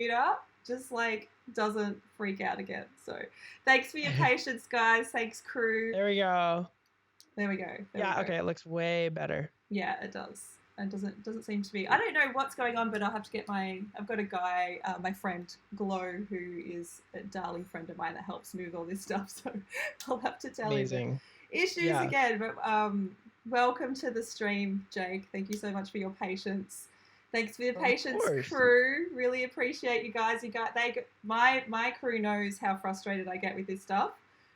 computer just like doesn't freak out again. So thanks for your patience, guys. Thanks, crew. There we go. There we go. Yeah, okay, it looks way better. Yeah, it does. It doesn't seem to be. I don't know what's going on, but I'll have to get I've got a guy, my friend Glow, who is a darling friend of mine that helps me with all this stuff. So I'll have to tell him the issues again. But welcome to the stream, Jake. Thank you so much for your patience. Thanks for your patience, crew. Really appreciate you guys. My crew knows how frustrated I get with this stuff.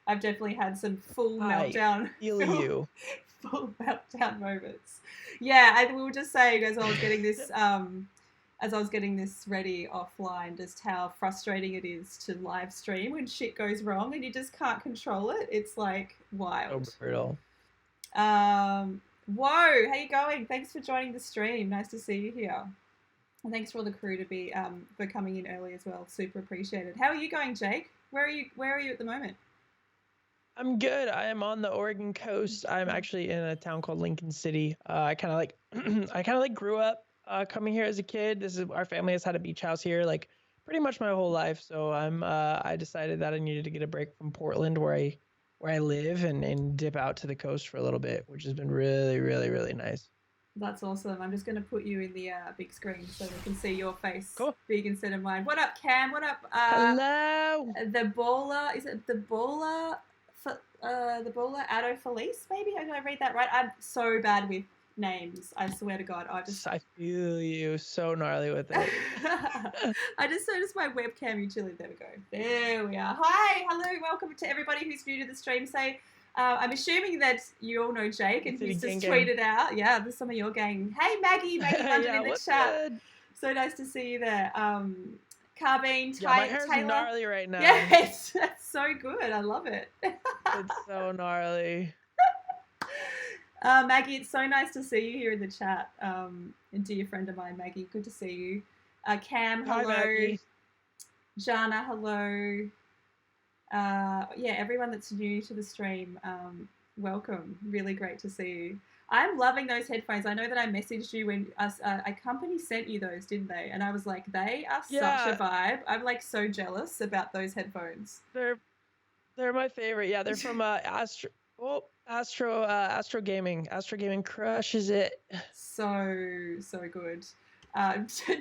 I've definitely had some full meltdown. Full meltdown moments. Yeah, we were just saying as I was getting this ready offline, just how frustrating it is to live stream when shit goes wrong and you just can't control it. It's like wild. So brutal. Whoa, how you going? Thanks for joining the stream. Nice to see you here. And thanks for all the crew to be for coming in early as well. Super appreciated. How are you going, Jake? Where are you at the moment? I'm good. I am on the Oregon coast. I'm actually in a town called Lincoln City. I kind of like grew up coming here as a kid. Our family has had a beach house here like pretty much my whole life. So I decided that I needed to get a break from Portland where I live and dip out to the coast for a little bit, which has been really, really, really nice. That's awesome. I'm just going to put you in the big screen so we can see your face big instead of mine. What up, Cam? What up? Hello. The baller. Is it the baller? The baller Addo Felice, maybe? Did I read that right? I'm so bad with names. I swear to God. I feel you. So gnarly with it. I just noticed my webcam utility. There we go. There we are. Hi. Hello. Welcome to everybody who's new to the stream. I'm assuming that you all know Jake and he's just tweeted out. Yeah, there's some of your gang. Hey, Maggie London in the chat. Good? So nice to see you there. Carbine, my hair's Taylor. Gnarly right now. Yes, that's so good. I love it. It's so gnarly. Maggie, it's so nice to see you here in the chat. And dear friend of mine, Maggie, good to see you. Cam, hello. Hi, Maggie. Jana, hello. Yeah, everyone that's new to the stream, welcome. Really great to see you. I'm loving those headphones. I know that I messaged you when a company sent you those, didn't they? And I was like, they are such a vibe. I'm like so jealous about those headphones. They're my favorite. Yeah, they're from Astro Gaming. Astro Gaming crushes it. So good.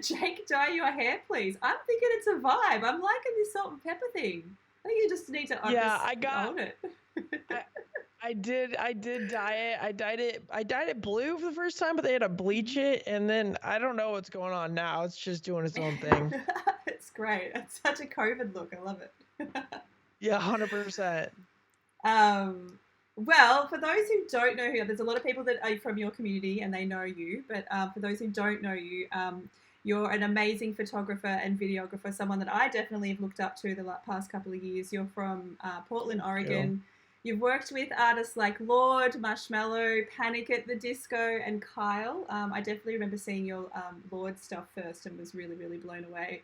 Jake, dye your hair, please. I'm thinking it's a vibe. I'm liking this salt and pepper thing. I think you just need to own it. I did dye it. I dyed it blue for the first time, but they had to bleach it, and then I don't know what's going on now. It's just doing its own thing. It's great. It's such a COVID look. I love it. Yeah, 100%. Well, for those who don't know who, there's a lot of people that are from your community and they know you, but for those who don't know you, you're an amazing photographer and videographer, someone that I definitely have looked up to the past couple of years. You're from Portland, Oregon. You've worked with artists like Lord, Marshmallow, Panic at the Disco, and Kyle. I definitely remember seeing your Lord stuff first and was really, really blown away.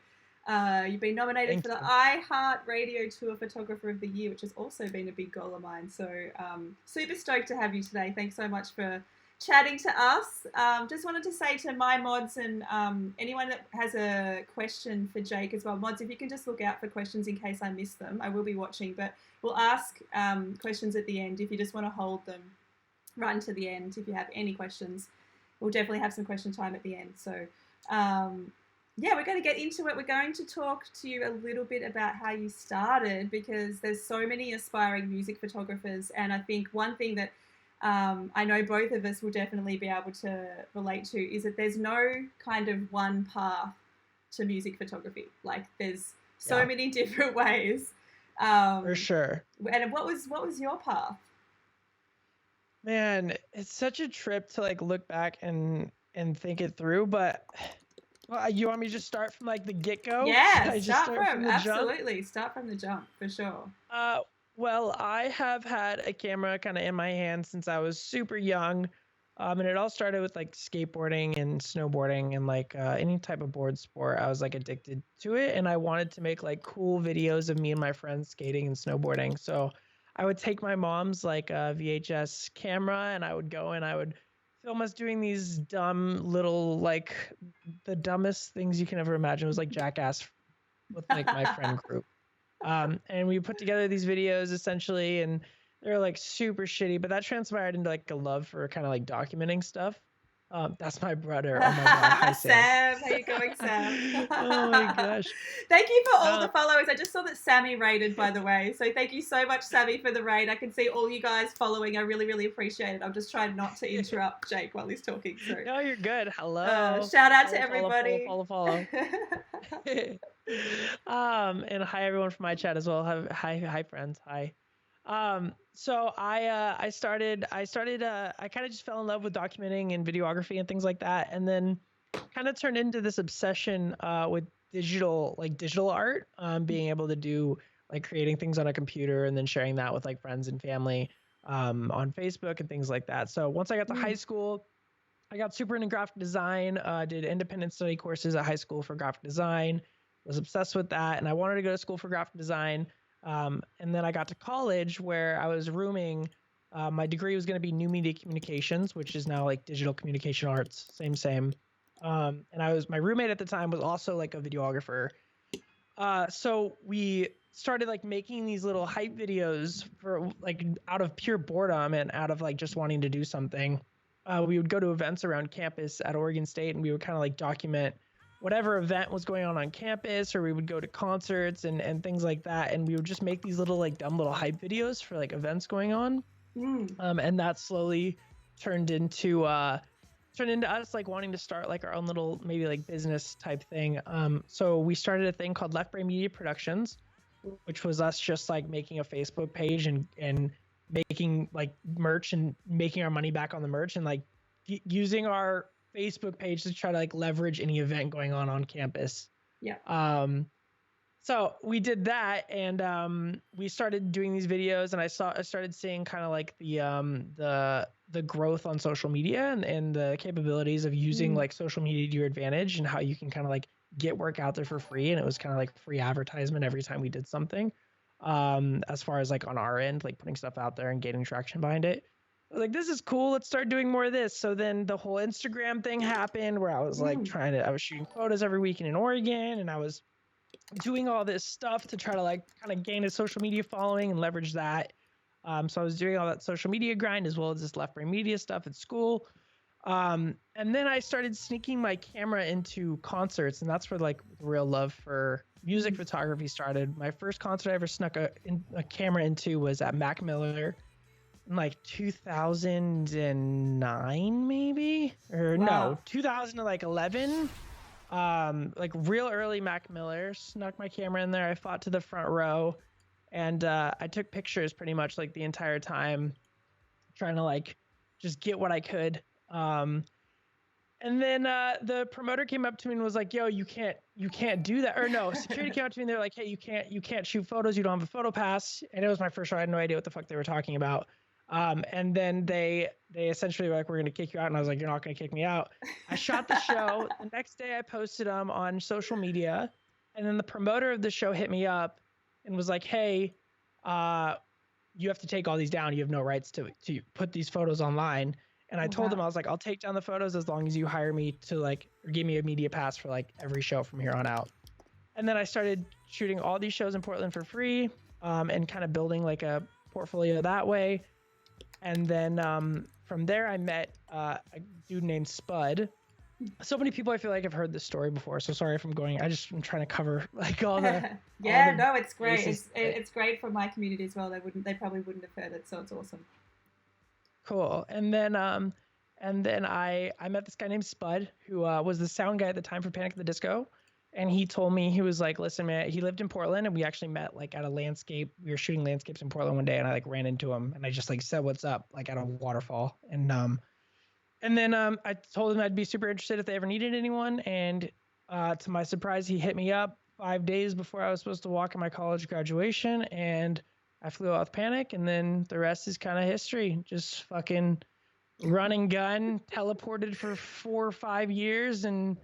You've been nominated for the iHeart Radio Tour Photographer of the Year, which has also been a big goal of mine. So super stoked to have you today. Thanks so much for chatting to us. Just wanted to say to my mods and anyone that has a question for Jake as well. Mods, if you can just look out for questions in case I miss them. I will be watching, but we'll ask questions at the end if you just want to hold them right until the end. If you have any questions, we'll definitely have some question time at the end. So yeah, we're going to get into it. We're going to talk to you a little bit about how you started, because there's so many aspiring music photographers. And I think one thing that I know both of us will definitely be able to relate to is that there's no kind of one path to music photography. Like there's so many different ways. For sure. And what was your path? Man, it's such a trip to like look back and think it through, but you want me to just start from like the get-go? Yeah, start from the jump? Start from the jump for sure. Well, I have had a camera kind of in my hand since I was super young. And it all started with like skateboarding and snowboarding and like any type of board sport. I was like addicted to it, and I wanted to make like cool videos of me and my friends skating and snowboarding. So I would take my mom's like VHS camera, and I would go and I would film us doing these dumb little, like the dumbest things you can ever imagine. It was like Jackass with like my friend group. And we put together these videos essentially, and they're like super shitty, but that transpired into like a love for kind of like documenting stuff. That's my brother. Oh my God. Hi, Sam. Sam, how you going, Sam? Oh my gosh. Thank you for all the Um, followers. I just saw that Sammy raided, by the way. So thank you so much, Sammy, for the raid. I can see all you guys following. I really, really appreciate it. I'm just trying not to interrupt Jake while he's talking. So no, you're good. Hello. shout out to Follow, everybody. follow. And hi everyone from my chat as well. Hi friends. Hi. So I kind of just fell in love with documenting and videography and things like that, and then kind of turned into this obsession with digital art, being able to do like creating things on a computer and then sharing that with like friends and family on Facebook and things like that. So once I got to high school, I got super into graphic design, did independent study courses at high school for graphic design, was obsessed with that, and I wanted to go to school for graphic design. And then I got to college where I was rooming. My degree was going to be new media communications, which is now like digital communication arts, same. And my roommate at the time was also like a videographer. So we started like making these little hype videos for like out of pure boredom and out of like just wanting to do something. We would go to events around campus at Oregon State, and we would kind of like document whatever event was going on campus, or we would go to concerts and things like that. And we would just make these little like dumb little hype videos for like events going on. And that slowly turned into us like wanting to start like our own little maybe like business type thing. So we started a thing called Left Brain Media Productions, which was us just like making a Facebook page and making like merch and making our money back on the merch, and like using our Facebook page to try to like leverage any event going on campus. Yeah. So we did that, and we started doing these videos, and I started seeing kind of like the growth on social media and the capabilities of using like social media to your advantage, and how you can kind of like get work out there for free. And it was kind of like free advertisement every time we did something, as far as like on our end, like putting stuff out there and getting traction behind it. I was like, this is cool. Let's start doing more of this. So then the whole Instagram thing happened, where I was like I was shooting photos every weekend in Oregon, and I was doing all this stuff to try to like kind of gain a social media following and leverage that. So I was doing all that social media grind as well as this left brain media stuff at school. And then I started sneaking my camera into concerts, and that's where like the real love for music photography started. My first concert I ever snuck a camera into was at Mac Miller in like 2009 maybe, or no, 2011. Like real early Mac Miller. Snuck my camera in there. I fought to the front row, and I took pictures pretty much like the entire time, trying to like just get what I could. And then the promoter came up to me and was like, yo, you can't do that. Or no, security came up to me and they're like, hey, you can't shoot photos, you don't have a photo pass. And it was my first show. I had no idea what the fuck they were talking about. And then they essentially were like, we're going to kick you out. And I was like, you're not going to kick me out. I shot the show. The next day I posted them on social media. And then the promoter of the show hit me up and was like, hey, you have to take all these down. You have no rights to put these photos online. And I told him, I was like, I'll take down the photos as long as you hire me to like, or give me a media pass for like every show from here on out. And then I started shooting all these shows in Portland for free, and kind of building like a portfolio that way. And then from there, I met a dude named Spud. So many people I feel like have heard this story before. So sorry if I'm going. I'm trying to cover like all the. No, it's great. It's great for my community as well. They probably wouldn't have heard it, so it's awesome. Cool. And then I met this guy named Spud, who was the sound guy at the time for Panic at the Disco. And he told me, he was like, listen, man, he lived in Portland, and we actually met like at a landscape. We were shooting landscapes in Portland one day, and I like ran into him, and I just like said, what's up, like at a waterfall. And then I told him I'd be super interested if they ever needed anyone. And to my surprise, he hit me up 5 days before I was supposed to walk in my college graduation, and I flew out with Panic, and then the rest is kind of history. Just fucking run and gun, teleported for 4 or 5 years, and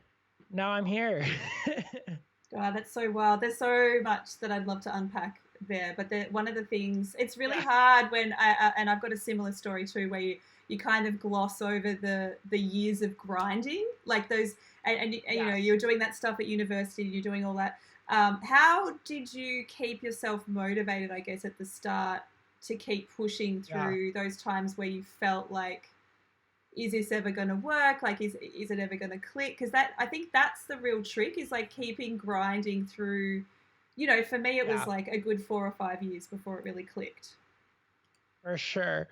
now I'm here. Wow, that's so wild. There's so much that I'd love to unpack there, but one of the things, it's really hard when and I've got a similar story too, where you kind of gloss over the years of grinding, like those, and you know, you're doing that stuff at university, you're doing all that, How did you keep yourself motivated, I guess, at the start to keep pushing Yeah, through those times where you felt like, is this ever going to work? Like, is it ever going to click? Because that, I think that's the real trick, is like keeping grinding through. You know, for me, it was yeah, like a good 4 or 5 years before it really clicked. for sure.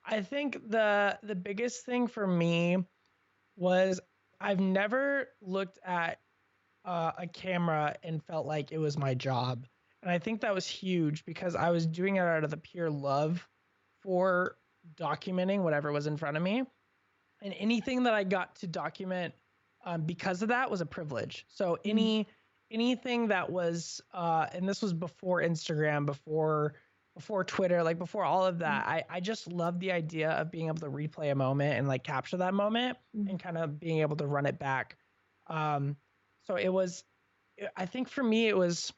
I think the biggest thing for me was I've never looked at a camera and felt like it was my job. And I think that was huge because I was doing it out of the pure love for documenting whatever was in front of me. And anything that I got to document because of that was a privilege. So Mm, anything that was and this was before Instagram, before Twitter, like before all of mm, that, I just loved the idea of being able to replay a moment and like capture that moment mm, and kind of being able to run it back. Um, so it was, I think for me, it was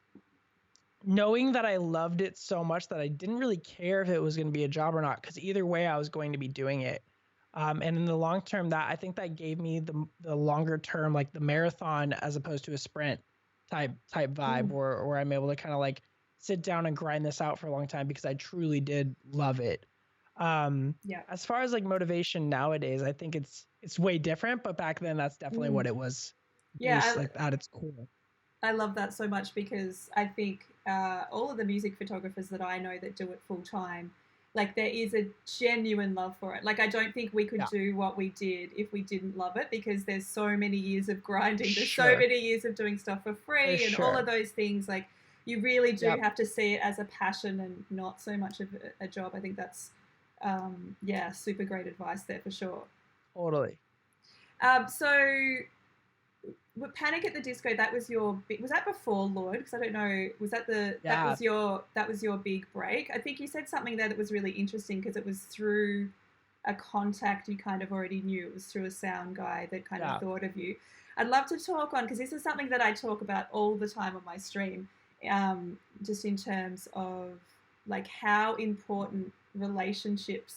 knowing that I loved it so much that I didn't really care if it was going to be a job or not, because either way, I was going to be doing it. And in the long term, that I think that gave me the longer term, like the marathon as opposed to a sprint type vibe, mm. where I'm able to kind of like sit down and grind this out for a long time because I truly did love it. Um, Yeah. as far as like motivation nowadays, I think it's way different, but back then that's definitely Mm. what it was based Yeah, like at its core. I love that so much because I think all of the music photographers that I know that do it full time, like there is a genuine love for it. Like I don't think we could Yeah, do what we did if we didn't love it, because there's so many years of for grinding, there's so sure, many years of doing stuff for for free and all of sure. those things. Like you really do Yep, have to see it as a passion and not so much of a job. I think that's yeah, super great advice there for sure. totally. So Panic at the Disco, that was your was that before Lloyd? Because I don't know, was that the Yeah, that was your big break? I think you said something there that was really interesting because it was through a contact you kind of already knew. It was through a sound guy that kind of yeah, thought of you. I'd love to talk on, because this is something that I talk about all the time on my stream, just in terms of like how important relationship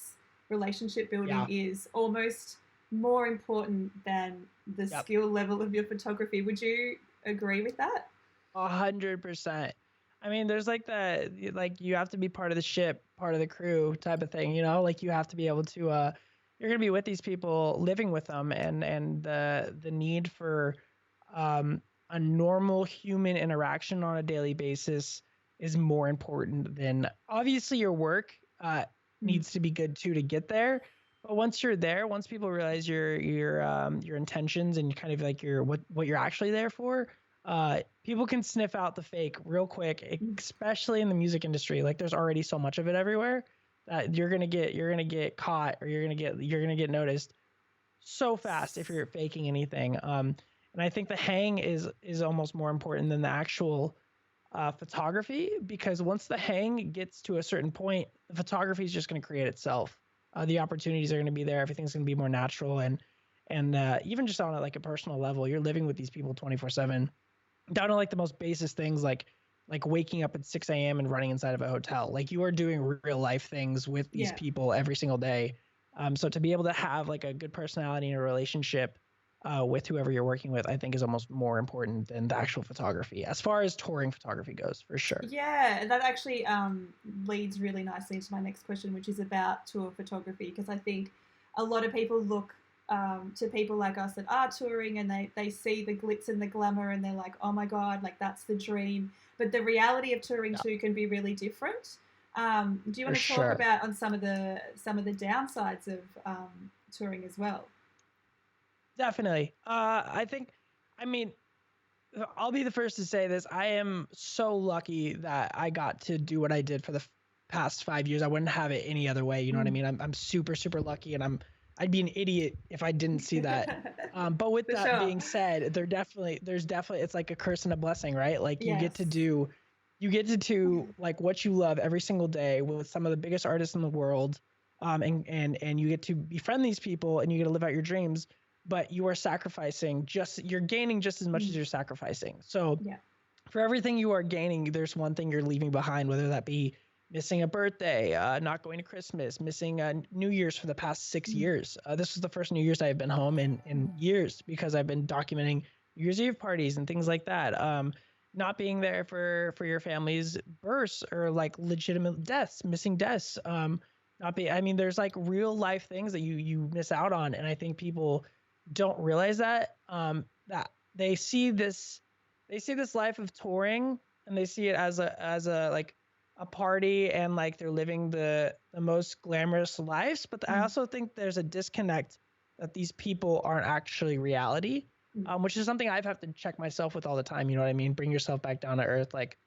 building yeah. is, almost more important than the Yep. skill level of your photography. Would you agree with that? 100%. I mean, there's like like you have to be part of the ship, part of the crew type of thing, you know? Like you have to be able to you're going to be with these people, living with them, and the need for um a normal human interaction on a daily basis is more important than obviously your work Mm. needs to be good too to get there. But once you're there, once people realize your intentions and kind of like your what you're actually there for, people can sniff out the fake real quick, Mm. especially in the music industry. Like there's already so much of it everywhere that you're gonna get caught, or you're gonna get noticed so fast if you're faking anything. And I think the hang is almost more important than the actual photography, because once the hang gets to a certain point, the photography is just going to create itself. The opportunities are going to be there. Everything's going to be more natural, and even just on like a personal level, you're living with these people 24/7, down to like the most basis things like waking up at 6 a.m. and running inside of a hotel. Like you are doing real life things with these Yeah. people every single day. So to be able to have like a good personality and a relationship with whoever you're working with, I think is almost more important than the actual photography, as far as touring photography goes, for sure. Yeah, that actually leads really nicely into my next question, which is about tour photography. Because I think a lot of people look to people like us that are touring, and they see the glitz and the glamour and they're like, oh my God, like that's the dream. But the reality of touring Yeah, too can be really different. Do you for want to talk sure. about on some of the downsides of touring as well? Definitely. I think, I mean, I'll be the first to say this. I am so lucky that I got to do what I did for the past 5 years. I wouldn't have it any other way. You know what I Mm. mean? I'm super, super lucky, and I'd be an idiot if I didn't see that. But with For that sure. being said, there's definitely, it's like a curse and a blessing, right? Like Yes. you get to do like what you love every single day with some of the biggest artists in the world. And you get to befriend these people, and you get to live out your dreams, but you are sacrificing you're gaining just as much Mm. as you're sacrificing. So Yeah. for everything you are gaining, there's one thing you're leaving behind, whether that be missing a birthday, not going to Christmas, missing New Year's for the past six Mm. years. This is the first New Year's I've been home in years, because I've been documenting New Year's Eve parties and things like that. not being there for your family's births or like legitimate deaths, missing deaths. Not be. I mean, there's like real life things that you miss out on, and I think people don't realize that. That they see this life of touring, and they see it as a like a party, and like they're living the most glamorous lives. But I Mm, also think there's a disconnect that these people aren't actually reality, mm. which is something I've have to check myself with all the time. You know what I mean? Bring yourself back down to earth. Like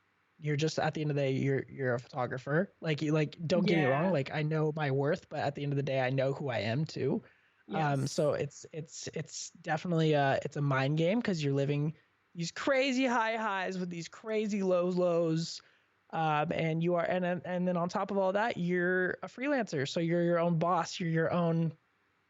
you're just at the end of the day, you're a photographer. Like you like don't get me wrong. Yeah. Like I know my worth, but at the end of the day, I know who I am too. Yes. So it's definitely it's a mind game because you're living these crazy high highs with these crazy lows. And you are and then on top of all that, you're a freelancer. So you're your own boss, you're your own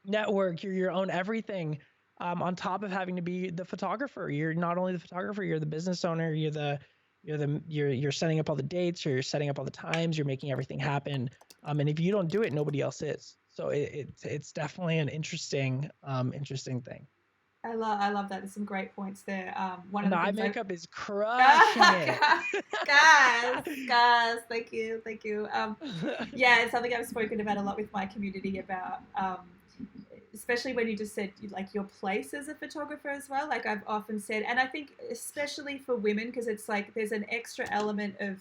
network, you're your own everything. On top of having to be the photographer, you're not only the photographer, you're the business owner, you're setting up all the dates, you're setting up all the times, you're making everything happen. And if you don't do it, nobody else is. So it's definitely an interesting thing. I love that. There's some great points there. One of And the the eye things I makeup is crushing it. guys, thank you. Yeah, it's something I've spoken about a lot with my community about, especially when you just said like your place as a photographer as well. Like I've often said, and I think especially for women, because it's like there's an extra element of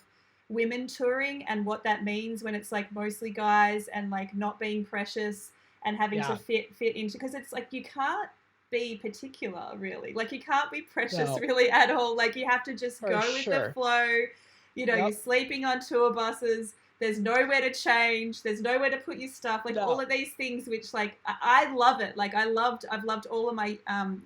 women touring and what that means when it's like mostly guys and like not being precious and having to Yeah, fit into, because it's like you can't be particular really, like you can't be precious no, really at all, like you have to just for go with the sure. flow. You're Yep. sleeping on tour buses, there's nowhere to change, there's nowhere to put your stuff, like all No, of these things, which like I love it, like I've loved all of my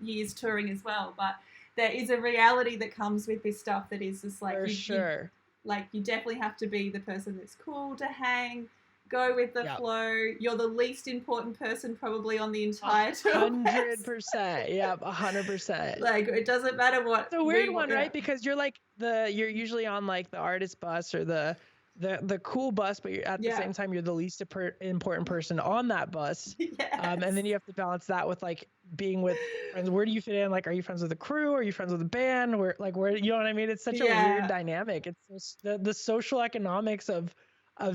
years touring as well, but there is a reality that comes with this stuff that is just like for you sure. like you definitely have to be the person that's cool to hang, go with the Yep. flow. You're the least important person probably on the A entire tour bus. 100%. Yep, 100%. Like it doesn't matter It's what a weird we one, yeah. right? Because you're usually on like the artist bus or the cool bus, but you're at the Yeah. same time you're the least important person on that bus. And Yes. then you have to balance that with like being with friends. Where do you fit in? Like, are you friends with the crew? Are you friends with the band? Where you know what I mean? It's such a weird Yeah. dynamic. It's just, the social economics of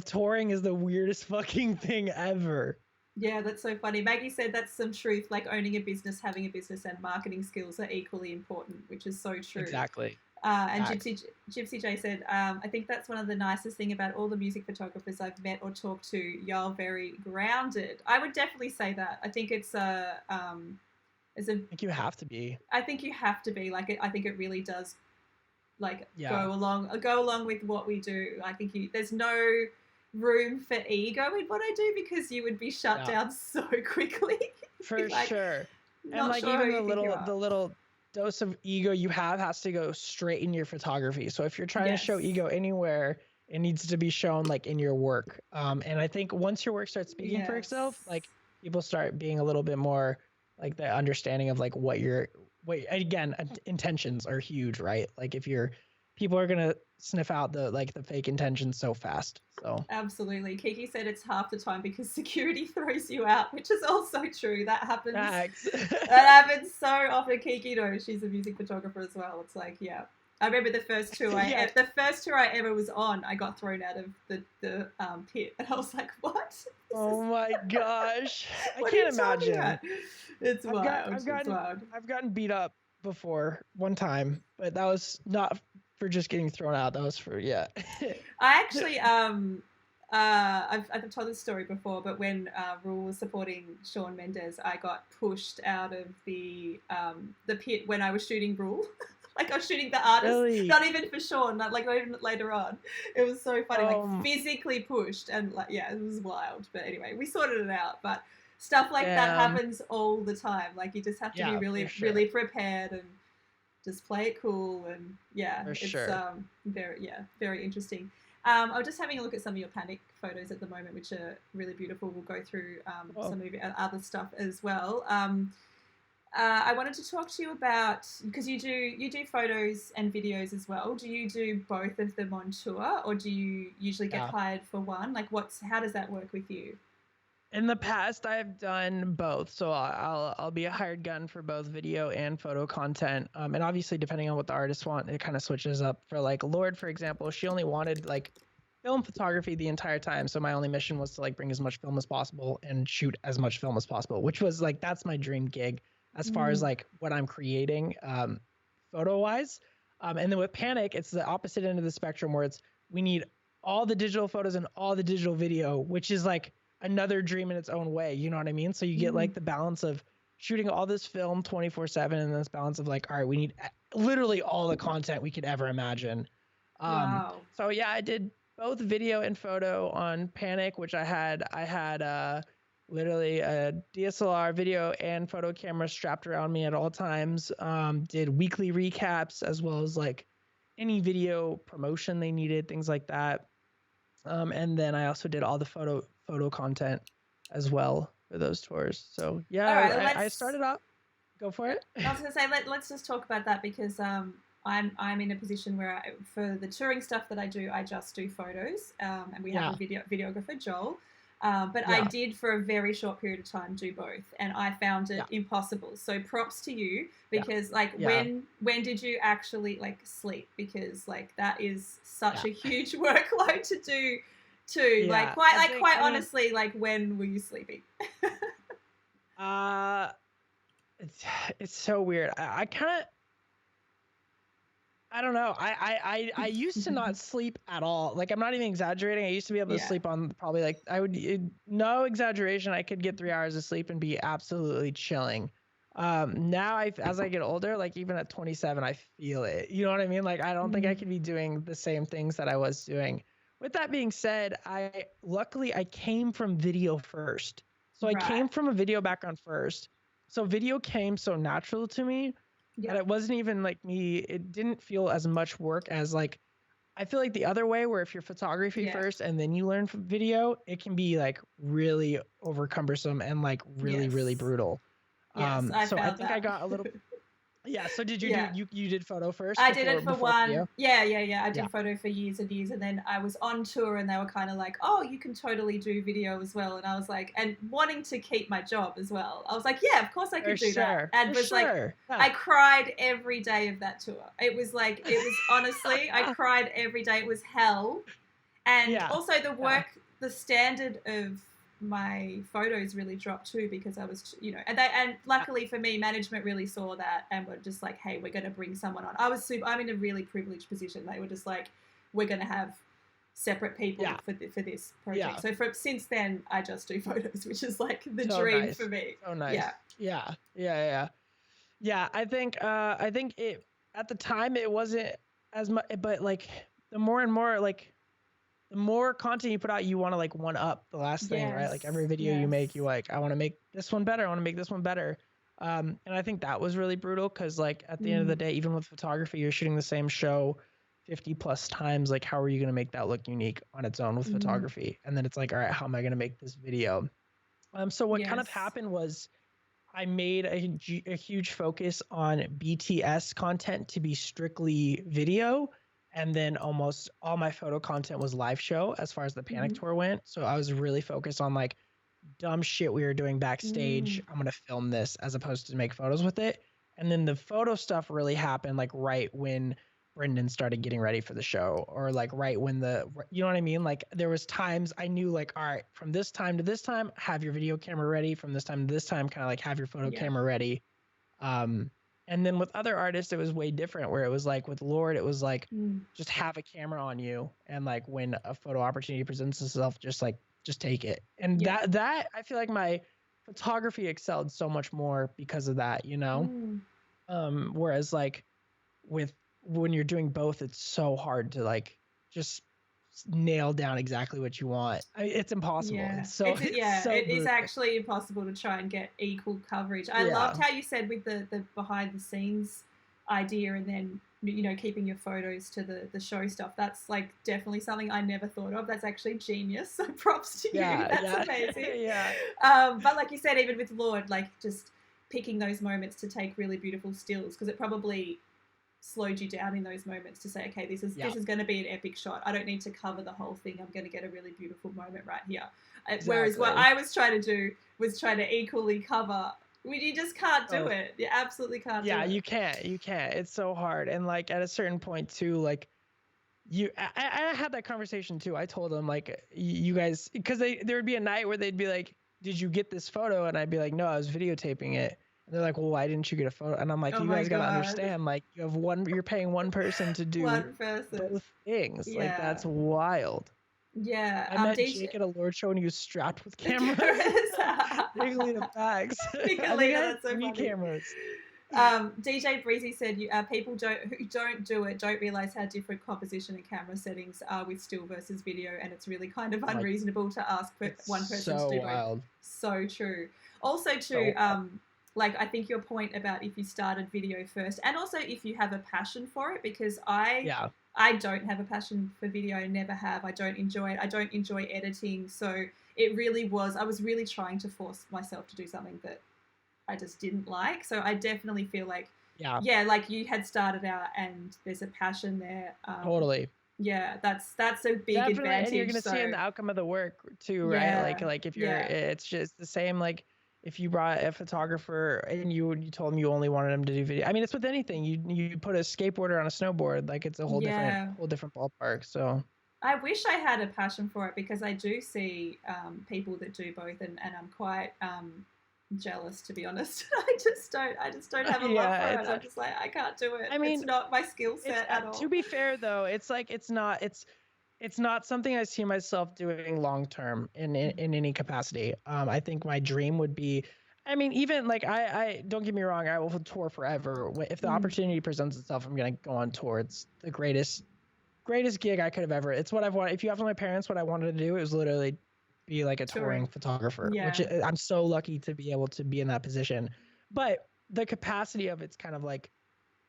touring is the weirdest fucking thing ever. Yeah, that's so funny. Maggie said that's some truth. Like owning a business, having a business, and marketing skills are equally important, which is so true. Exactly. And Facts. Gypsy J said, I think that's one of the nicest thing about all the music photographers I've met or talked to. Y'all very grounded. I would definitely say that. I think it's a. I think you have to be. I think you have to be like. I think it really does like Yeah. go along with what we do. I think there's no room for ego in what I do because you would be shut Yeah. down so quickly. For Like, sure. And not like sure even who you think you are. the little dose of ego you have has to go straight in your photography. So if you're trying to show Yes. ego anywhere, it needs to be shown like in your work. And I think once your work starts speaking for itself, Yes. like people start being a little bit more like the understanding of like what again, intentions are huge, right? Like if you're people are gonna sniff out the fake intentions so fast. So Absolutely. Kiki said it's half the time because security throws you out, which is also true. That happens. facts. That happens so often. Kiki knows she's a music photographer as well. It's like, yeah. I remember Yeah. the first tour I ever was on, I got thrown out of the pit, and I was like, "What? Oh my gosh. I What are you can't talking imagine. about?" It's wild. I've It's wild. gotten beat up before one time, but that was not for just getting thrown out. That was for yeah. I actually I've told this story before, but when Rule was supporting Shawn Mendes, I got pushed out of the pit when I was shooting Rule. Like I was shooting the artist, Really? not even for Shawn, not even later on. It was so funny, like Um physically pushed, and like yeah, it was wild. But anyway, we sorted it out. But stuff like that damn. happens all the time. Like you just have to be Yeah, really for really sure. prepared and just play it cool, and yeah, For it's sure. very interesting. I was just having a look at some of your panic photos at the moment, which are really beautiful. We'll go through Oh, some of your other stuff as well. I wanted to talk to you about, because you do photos and videos as well. Do you do both of them on tour, or do you usually get yeah. hired for one? Like, how does that work with you? In the past, I've done both, so I'll be a hired gun for both video and photo content. And obviously, depending on what the artists want, it kind of switches up. For like Lord, for example, she only wanted like film photography the entire time, so my only mission was to like bring as much film as possible and shoot as much film as possible, which was like that's my dream gig as far as Mm. like what I'm creating, photo wise. And then with Panic, it's the opposite end of the spectrum where it's we need all the digital photos and all the digital video, which is like another dream in its own way. You know what I mean? So you get Mm. like the balance of shooting all this film 24/7 and this balance of like, all right, we need literally all the content we could ever imagine. Wow. So yeah, I did both video and photo on Panic, which I had literally a DSLR video and photo camera strapped around me at all times. Did weekly recaps as well as like any video promotion they needed, things like that. And then I also did all the photo content as well for those tours. So yeah, All right, I started off. Go for it. I was going to say let's just talk about that because I'm in a position where for the touring stuff that I do, I just do photos, and we have a videographer, Joel. But I did for a very short period of time do both, and I found it impossible. So props to you because like when did you actually like sleep? Because like that is such a huge workload to do too. Like quite honestly, like when were you sleeping? It's so weird. I kind of I don't know. I used to not sleep at all. Like I'm not even exaggerating. I used to be able to sleep on probably like no exaggeration. I could get 3 hours of sleep and be absolutely chilling. Now as I get older, like even at 27, I feel it. You know what I mean? Like I don't think I could be doing the same things that I was doing. With that being said, luckily I came from video first. So I came from a video background first. So video came so natural to me. And it wasn't even like me, it didn't feel as much work as like, I feel like the other way where if you're photography first and then you learn from video, it can be like really over cumbersome and like really brutal. Yes, I think I got a little, so did you you did photo first? I did it for one. Video? Yeah. I did photo for years and years. And then I was on tour and they were kind of like, oh, you can totally do video as well. And I was like, and wanting to keep my job as well. I was like, yeah, of course I could do that. And was like, I cried every day of that tour. It was like, it was honestly, I cried every day. It was hell. And also the work, the standard of my photos really dropped too because I was, and luckily for me, management really saw that and were just like, hey, we're going to bring someone on. I'm in a really privileged position. They were just like, we're going to have separate people for this project. So since then, I just do photos, which is like the dream for me. So nice. Yeah. I think it at the time it wasn't as much, but like the more and more like. The more content you put out, you want to like one up the last thing, right? Like every video you make, you like, I want to make this one better. I want to make this one better. And I think that was really brutal because like at the end of the day, even with photography, you're shooting the same show 50 plus times. Like, how are you going to make that look unique on its own with photography? And then it's like, all right, how am I going to make this video? So what kind of happened was I made a huge focus on BTS content to be strictly video. And then almost all my photo content was live show as far as the Panic tour went. So I was really focused on like dumb shit we were doing backstage. I'm going to film this as opposed to make photos with it. And then the photo stuff really happened like right when Brendan started getting ready for the show or like right when you know what I mean? Like there was times I knew like, all right, from this time to this time, have your video camera ready. From this time to this time, kind of like have your photo camera ready. And then with other artists, it was way different where it was like with Lord, it was like, just have a camera on you. And like when a photo opportunity presents itself, just take it. And that I feel like my photography excelled so much more because of that, you know? Whereas like when you're doing both, it's so hard to like, just nail down exactly what you want. It's impossible. It is actually impossible to try and get equal coverage. I loved how you said with the behind the scenes idea and then keeping your photos to the show stuff. That's like definitely something I never thought of. That's actually genius. So props to you. That's amazing. But like you said, even with Lord, like just picking those moments to take really beautiful stills because it probably slowed you down in those moments to say, okay, this is going to be an epic shot. I don't need to cover the whole thing. I'm going to get a really beautiful moment right here. Exactly. Whereas what I was trying to do was try to equally cover. You just can't do it. You absolutely can't do it. Yeah, you can't. It's so hard. And like at a certain point too, like I had that conversation too. I told them like, you guys, because there would be a night where they'd be like, did you get this photo? And I'd be like, no, I was videotaping it. And they're like, well, why didn't you get a photo? And I'm like, you guys got to understand, like you're paying one person to do both things. Yeah. Like that's wild. Yeah. I met Jake at a Lord show and he was strapped with cameras. Nicolita bags. Nicolita, that's so funny. Cameras. DJ Breezy said, people who don't do it don't realize how different composition and camera settings are with still versus video, and it's really kind of unreasonable to ask one person to do both. So true. Also, too, like I think your point about if you started video first, and also if you have a passion for it, because I don't have a passion for video, never have. I don't enjoy it. I don't enjoy editing. So it really was, I was really trying to force myself to do something that I just didn't like. So I definitely feel like, like you had started out and there's a passion there. Totally. Yeah, that's a big advantage. And you're going to see in the outcome of the work too, right? Like if you're, it's just the same, like if you brought a photographer and you told him you only wanted him to do video. I mean, it's with anything. You put a skateboarder on a snowboard, like it's a whole different ballpark. So I wish I had a passion for it, because I do see people that do both, and I'm quite jealous, to be honest. I just don't have a love for it. I'm just like, I can't do it. I mean, it's not my skill set at all. To be fair though, it's like it's not something I see myself doing long term in any capacity. I think my dream would be, I mean, even like I don't get me wrong, I will tour forever. If the opportunity presents itself, I'm gonna go on tour. It's the greatest gig I could have ever. It's what I've wanted. If you ask my parents what I wanted to do, it was literally be like a touring photographer, which I'm so lucky to be able to be in that position. But the capacity of it's kind of like,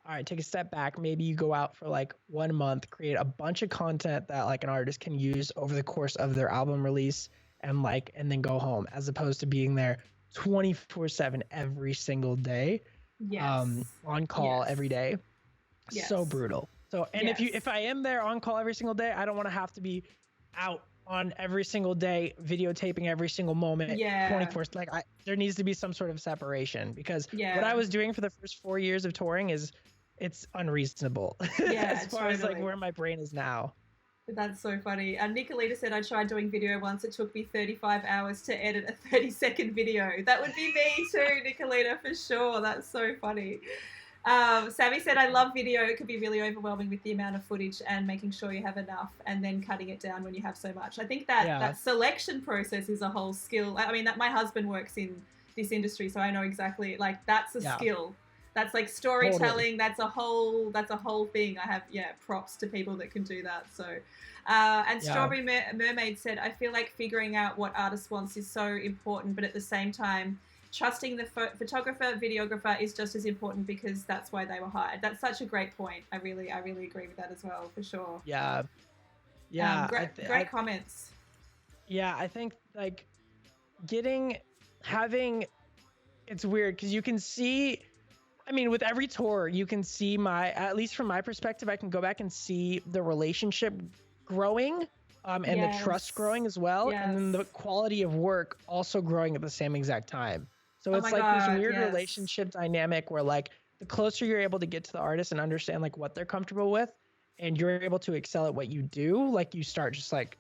all right, take a step back. Maybe you go out for like 1 month, create a bunch of content that like an artist can use over the course of their album release, and then go home, as opposed to being there 24/7 every single day, on call every day. So brutal. So, and if I am there on call every single day, I don't want to have to be out on every single day, videotaping every single moment, 24. Like there needs to be some sort of separation, because what I was doing for the first 4 years of touring it's unreasonable as far as like where my brain is now. That's so funny. Nicolita said, I tried doing video once. It took me 35 hours to edit a 30-second video. That would be me too, Nicolita, for sure. That's so funny. Sammy said, I love video. It could be really overwhelming with the amount of footage and making sure you have enough and then cutting it down when you have so much. I think that selection process is a whole skill. I mean, that my husband works in this industry, so I know exactly, like, that's a skill. That's like storytelling. Totally. That's a whole thing. I have, props to people that can do that. So, and Strawberry Mermaid said, I feel like figuring out what artist wants is so important, but at the same time, trusting the photographer, videographer is just as important, because that's why they were hired. That's such a great point. I really agree with that as well, for sure. Yeah. Great comments. Yeah, I think like it's weird because you can see, I mean, with every tour, you can see at least from my perspective, I can go back and see the relationship growing. And the trust growing as well, and then the quality of work also growing at the same exact time. So it's like this weird relationship dynamic where like the closer you're able to get to the artist and understand like what they're comfortable with, and you're able to excel at what you do, like you start just like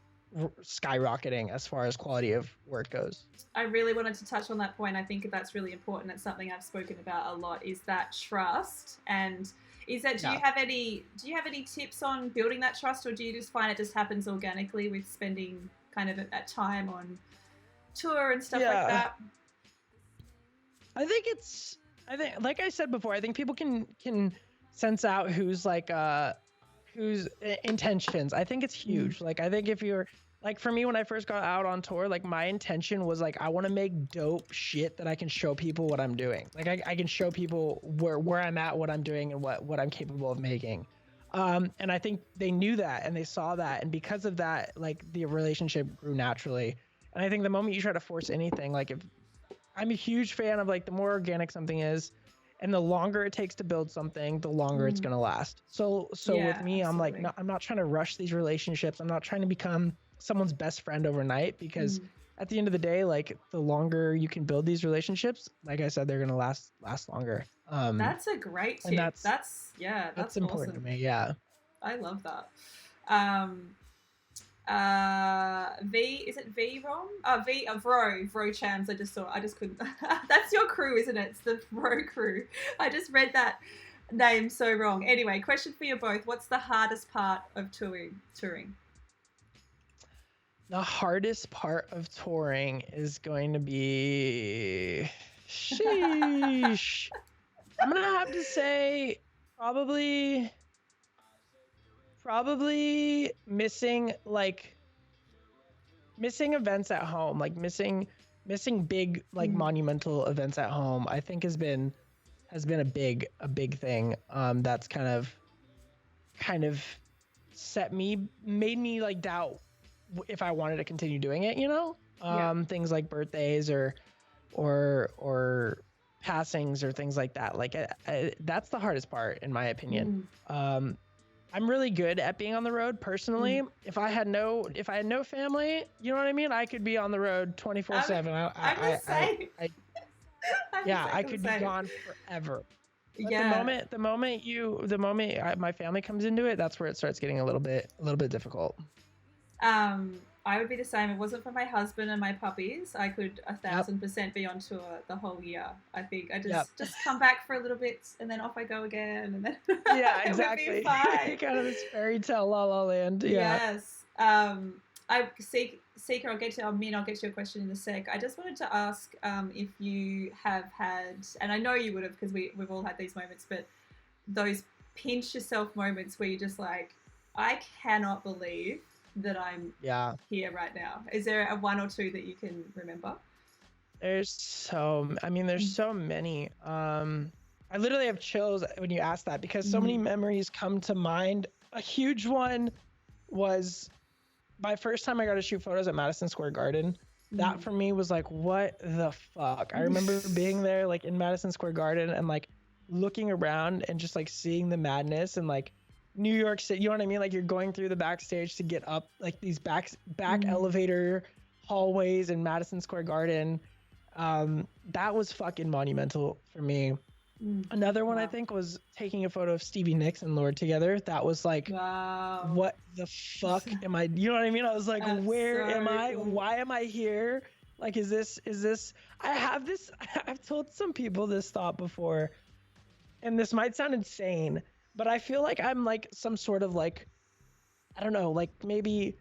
skyrocketing as far as quality of work goes. I really wanted to touch on that point. I think that's really important. It's something I've spoken about a lot, is that trust. And is that, do you have any tips on building that trust, or do you just find it just happens organically with spending kind of that time on tour and stuff like that? I think like I said before, I think people can sense out who's intentions. I think it's huge. Like I think if you're like, for me, when I first got out on tour, like my intention was like, I want to make dope shit that I can show people what I'm doing. Like I can show people where I'm at, what I'm doing, and what I'm capable of making. And I think they knew that and they saw that. And because of that, like the relationship grew naturally. And I think the moment you try to force anything, like if I'm a huge fan of like the more organic something is, And the longer it takes to build something, the longer it's going to last. So Yeah, with me, I'm like, absolutely. I'm not trying to rush these relationships. I'm not trying to become someone's best friend overnight, because at the end of the day, like, the longer you can build these relationships, like I said, they're going to last longer. That's a great And tip. That's important to awesome. me. Yeah. I love that. Um, V, is it V Rom? V Vro Chams. I just couldn't. That's your crew, isn't it? It's the Vro crew. I just read that name so wrong. Anyway, question for you both: what's the hardest part of touring? The hardest part of touring is going to be, sheesh. I'm gonna have to say probably missing events at home, like missing big, like, monumental events at home. I think has been a big thing. That's kind of made me like doubt if I wanted to continue doing it, you know? Yeah. Things like birthdays or passings or things like that. Like, that's the hardest part, in my opinion. I'm really good at being on the road personally. If I had no family, you know what I mean? I could be on the road 24/7. I'm the same. I could be gone forever. But Yeah. the moment my family comes into it, that's where it starts getting a little bit difficult. I would be the same. It wasn't for my husband and my puppies, I could 1,000% be on tour the whole year. I think I just come back for a little bit and then off I go again, and then yeah, exactly. It would be fine. Kind of this fairy tale La La Land. Yeah. Yes. Seeker, I'll get to your question in a sec. I just wanted to ask if you have had, and I know you would have because we've all had these moments, but those pinch yourself moments where you're just like, I cannot believe that I'm here right now. Is there a one or two that you can remember? There's so many. I literally have chills when you ask that, because so many memories come to mind. A huge one was my first time I got to shoot photos at Madison Square Garden. That for me was like, what the fuck? I remember being there, like, in Madison Square Garden, and like looking around and just like seeing the madness, and like New York City, you know what I mean? Like, you're going through the backstage to get up like these back elevator hallways in Madison Square Garden. That was fucking monumental for me. Another one I think was taking a photo of Stevie Nicks and Lorde together. That was like, what the fuck am I? You know what I mean? I was like, where am I? Cool. Why am I here? Like, is this? I've told some people this thought before, and this might sound insane, but I feel like I'm like some sort of like, I don't know, like maybe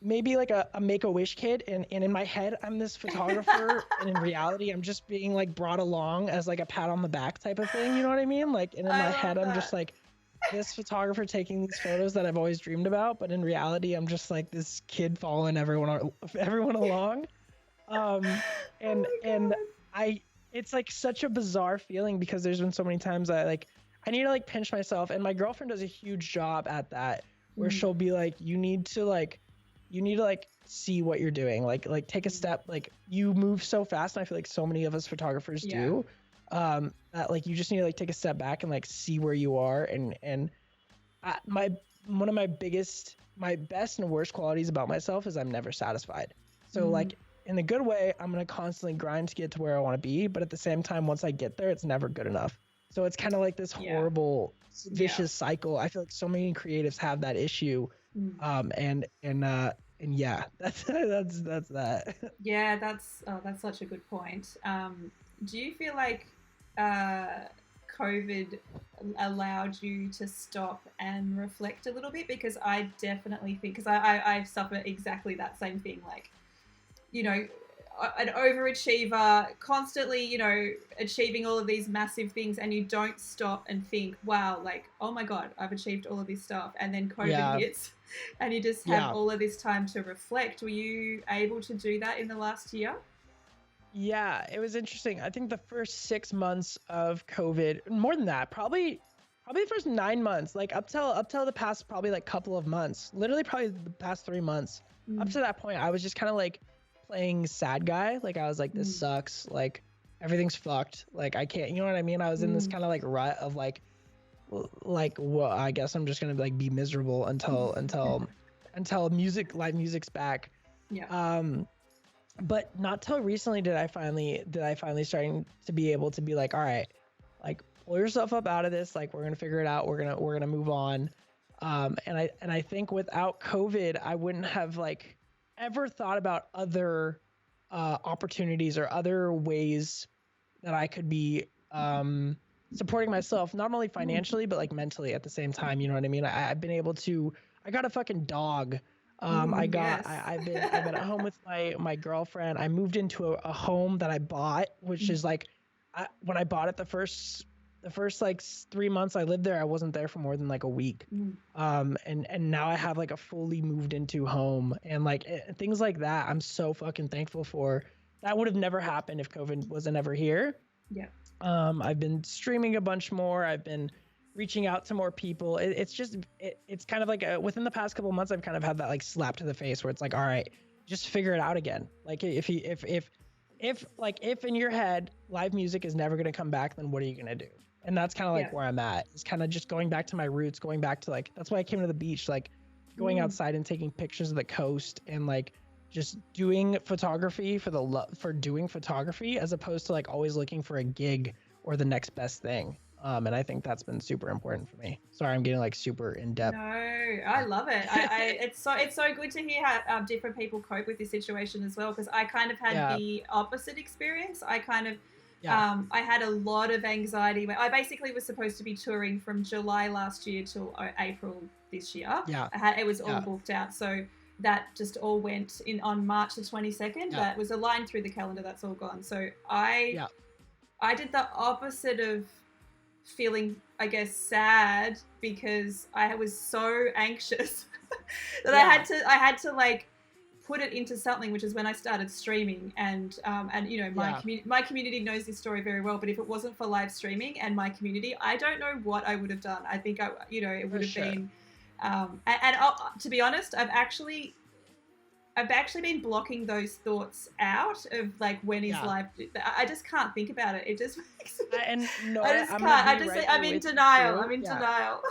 like a Make-A-Wish kid, and in my head I'm this photographer, and in reality I'm just being like brought along as like a pat on the back type of thing, you know what I mean? Like, and in my head I'm just like this photographer taking these photos that I've always dreamed about, but in reality I'm just like this kid following everyone along. And it's like such a bizarre feeling, because there's been so many times I need to like pinch myself, and my girlfriend does a huge job at that, where she'll be like, you need to like see what you're doing, like take a step, like you move so fast, and I feel like so many of us photographers do, that like you just need to like take a step back and like see where you are, and one of my best and worst qualities about myself is I'm never satisfied. So like, in a good way, I'm gonna constantly grind to get to where I want to be, but at the same time, once I get there, it's never good enough. So it's kind of like this horrible vicious cycle. I feel like so many creatives have that issue. And yeah, that's that. Yeah, that's such a good point. Do you feel like COVID allowed you to stop and reflect a little bit? Because I definitely think, because I suffer exactly that same thing, like, you know, an overachiever, constantly, you know, achieving all of these massive things, and you don't stop and think, wow, like, oh my God, I've achieved all of this stuff. And then COVID hits, and you just have all of this time to reflect. Were you able to do that in the last year? Yeah, it was interesting. I think the first 6 months of COVID, more than that, probably the first 9 months, like up till the past probably like couple of months, literally probably the past 3 months, up to that point, I was just kind of like playing sad guy. Like, I was like, this sucks. Like, everything's fucked. Like I can't, you know what I mean? I was in this kind of like rut of like, well, I guess I'm just gonna like be miserable until live music's back. Yeah. But not till recently did I finally starting to be able to be like, all right, like pull yourself up out of this. Like we're gonna figure it out. We're gonna move on. And I think without COVID, I wouldn't have like ever thought about other opportunities or other ways that I could be supporting myself, not only financially but like mentally at the same time. You know what I mean? I've been able to. I got a fucking dog. Yes. I've been at home with my girlfriend. I moved into a home that I bought, which is like, when I bought it the first like 3 months I lived there, I wasn't there for more than like a week. And now I have like a fully moved into home, and like things like that. I'm so fucking thankful for. That would have never happened if COVID wasn't ever here. Yeah. I've been streaming a bunch more. I've been reaching out to more people. It's kind of like within the past couple of months, I've kind of had that like slap to the face where it's like, all right, just figure it out again. Like if in your head live music is never going to come back, then what are you going to do? And that's kind of like where I'm at. It's kind of just going back to my roots, going back to like, that's why I came to the beach, like going outside and taking pictures of the coast and like just doing photography for doing photography, as opposed to like always looking for a gig or the next best thing. And I think that's been super important for me. Sorry, I'm getting like super in depth. No, I love it. It's so good to hear how different people cope with this situation as well. Because I kind of had the opposite experience. I kind of, I had a lot of anxiety. I basically was supposed to be touring from July last year till April this year. Yeah, it was all booked out. So that just all went in on March the 22nd. That was aligned through the calendar. That's all gone. So I did the opposite of feeling, I guess, sad, because I was so anxious that I had to like put it into something, which is when I started streaming. And you know, my community knows this story very well, but if it wasn't for live streaming and my community, I don't know what I would have done. I think it would have been to be honest, I've actually been blocking those thoughts out of like, when is live. I just can't think about it. It just makes me, I just can't. I'm in denial. I'm in denial.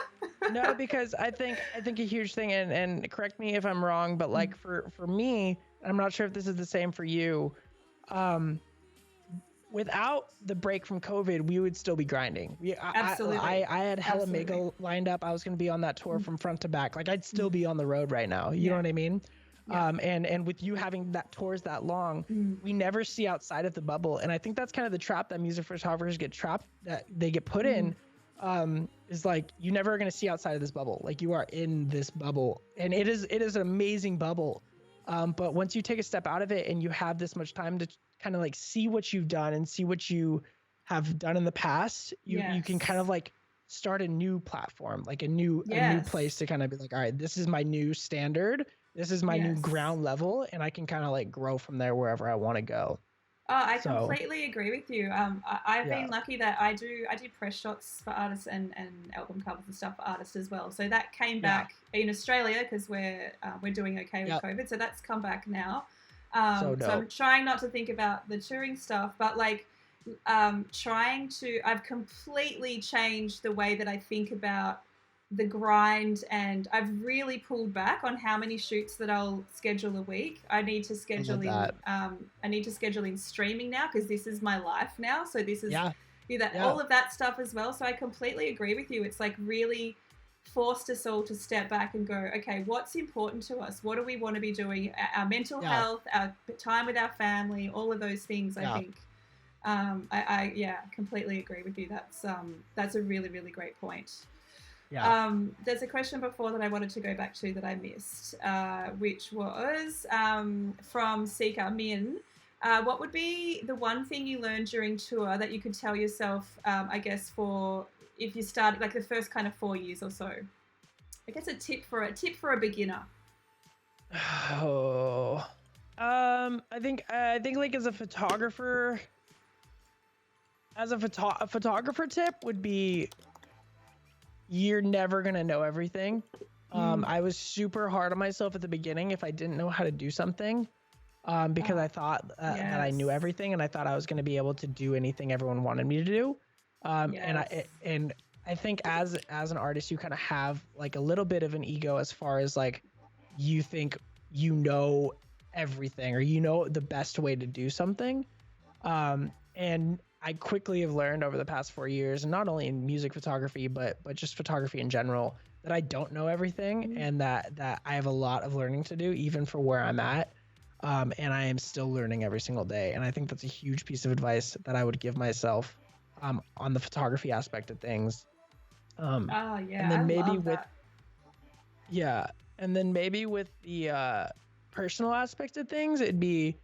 No, because I think a huge thing, and correct me if I'm wrong, but like for me, I'm not sure if this is the same for you. Without the break from COVID, we would still be grinding. Absolutely. I had hella mega lined up. I was going to be on that tour from front to back. Like I'd still be on the road right now. You know what I mean? And with you having that tours that long, we never see outside of the bubble. And I think that's kind of the trap that music photographers get put in, is like, you never are going to see outside of this bubble. Like you are in this bubble, and it is an amazing bubble. But once you take a step out of it and you have this much time to kind of like see what you've done and see what you have done in the past, you can kind of like start a new platform, like a new place to kind of be like, all right, this is my new standard. This is my new ground level, and I can kind of like grow from there wherever I want to go. Oh, I completely agree with you. I've been lucky that I do press shots for artists and album covers and stuff for artists as well. So that came back in Australia, because we're doing okay with COVID. So that's come back now. So I'm trying not to think about the touring stuff, but like I've completely changed the way that I think about the grind, and I've really pulled back on how many shoots that I'll schedule a week. I need to schedule in streaming now, because this is my life now. So this is all of that stuff as well. So I completely agree with you. It's like really forced us all to step back and go, okay, what's important to us? What do we want to be doing? Our mental health, our time with our family, all of those things. I think I completely agree with you. That's a really, really great point. There's a question before that I wanted to go back to that I missed, which was from Seeker Min. What would be the one thing you learned during tour that you could tell yourself, I guess, for if you started like the first kind of 4 years or so? I guess a tip for a beginner. I think like as a photographer tip would be, you're never going to know everything. I was super hard on myself at the beginning if I didn't know how to do something. because I thought that I knew everything, and I thought I was going to be able to do anything everyone wanted me to do. And I think as an artist, you kind of have like a little bit of an ego as far as like you think you know everything or you know the best way to do something. And I quickly have learned over the past 4 years, and not only in music photography, but just photography in general, that I don't know everything, and that I have a lot of learning to do, even for where I'm at. And I am still learning every single day. And I think that's a huge piece of advice that I would give myself on the photography aspect of things. And then I maybe love that. And then maybe with the personal aspect of things, it'd be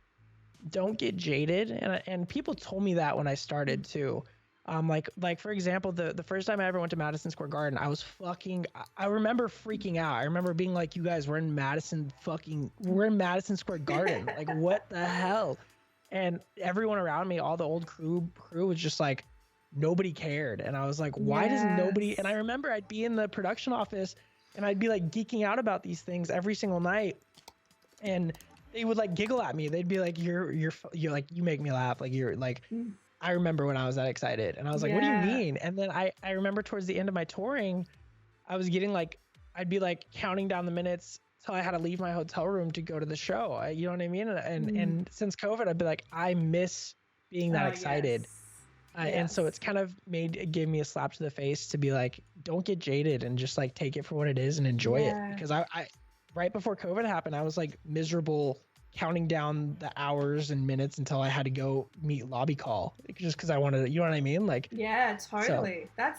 don't get jaded. And people told me that when I started too. Like for example, the first time I ever went to Madison Square Garden, I remember freaking out. I remember being like, you guys, we're in Madison Square Garden. Like, what the hell? And everyone around me, all the old crew was just like, nobody cared. And I was like, why does nobody? And I remember I'd be in the production office and I'd be like geeking out about these things every single night. And they would like giggle at me. They'd be like, you're like, you make me laugh. Like, you're like, I remember when I was that excited, and I was like, what do you mean? And then I remember towards the end of my touring, I was getting like, I'd be like counting down the minutes till I had to leave my hotel room to go to the show. You know what I mean? And since COVID, I'd be like, I miss being that excited. And so it's kind of gave me a slap to the face to be like, don't get jaded and just like take it for what it is and enjoy it. Because I right before COVID happened, I was like miserable counting down the hours and minutes until I had to go meet lobby call just because I wanted to, you know what I mean? Like, yeah, totally. So.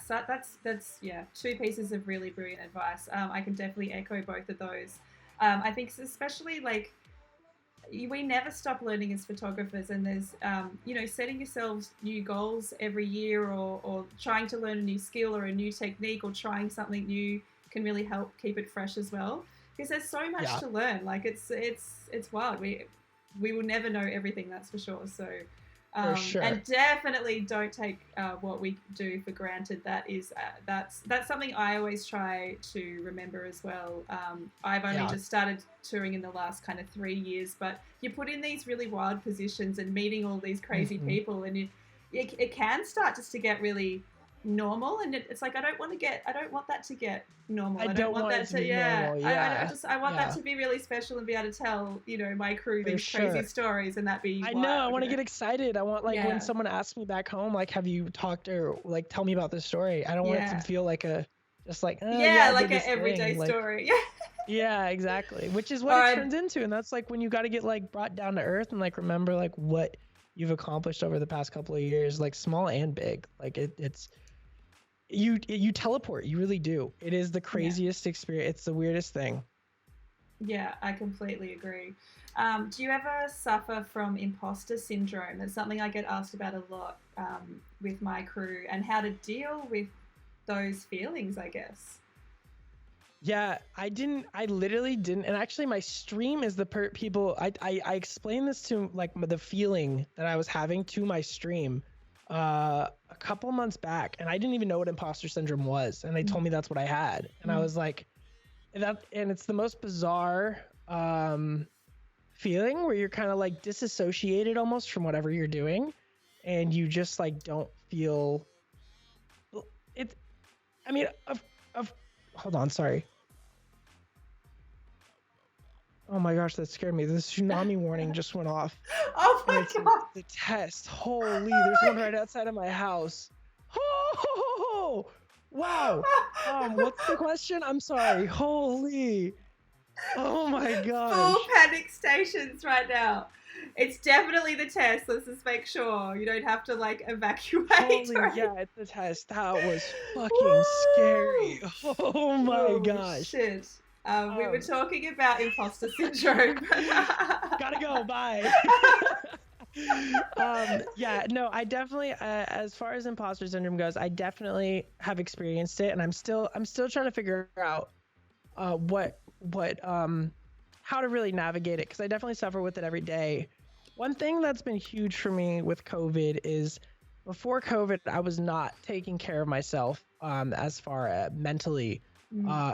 That's two pieces of really brilliant advice. I can definitely echo both of those. I think especially like we never stop learning as photographers, and there's setting yourselves new goals every year or trying to learn a new skill or a new technique or trying something new can really help keep it fresh as well. Because there's so much to learn. Like it's wild. We will never know everything, that's for sure. So, for sure. And definitely don't take what we do for granted. That's something I always try to remember as well. I've only just started touring in the last kind of 3 years, but you put in these really wild positions and meeting all these crazy people, and it can start just to get really normal, and it's like I don't want that to get normal. I don't want that to be normal. I want that to be really special and be able to tell my crew these crazy stories, and that be I want to get excited. I want when someone asks me back home, like, have you talked or like tell me about this story, I don't want it to feel like a just like like an everyday story. Yeah, exactly, which is what it turns into. And that's like when you got to get like brought down to earth and like remember like what you've accomplished over the past couple of years, like small and big. Like it's you teleport. You really do. It is the craziest experience. It's the weirdest thing. Yeah, I completely agree. Do you ever suffer from imposter syndrome? That's something I get asked about a lot with my crew, and how to deal with those feelings, I guess. Yeah, I literally didn't. And actually my stream is the people, I explained this to like the feeling that I was having to my stream a couple months back, and I didn't even know what imposter syndrome was, and they told me that's what I had, and I was like, and it's the most bizarre feeling where you're kind of like disassociated almost from whatever you're doing, and you just like don't feel it. I mean, hold on, sorry. Oh my gosh, that scared me. The tsunami warning just went off. Oh my god. The test. Holy, there's one right outside of my house. Oh, wow. What's the question? I'm sorry. Holy. Oh my gosh. Full panic stations right now. It's definitely the test. Let's just make sure you don't have to like evacuate. Holy, yeah, it's the test. That was fucking scary. Oh my gosh. Shit. We were talking about imposter syndrome. Gotta go. Bye. Yeah, no, I definitely, as far as imposter syndrome goes, I definitely have experienced it, and I'm still trying to figure out how to really navigate it, because I definitely suffer with it every day. One thing that's been huge for me with COVID is before COVID, I was not taking care of myself as far as mentally,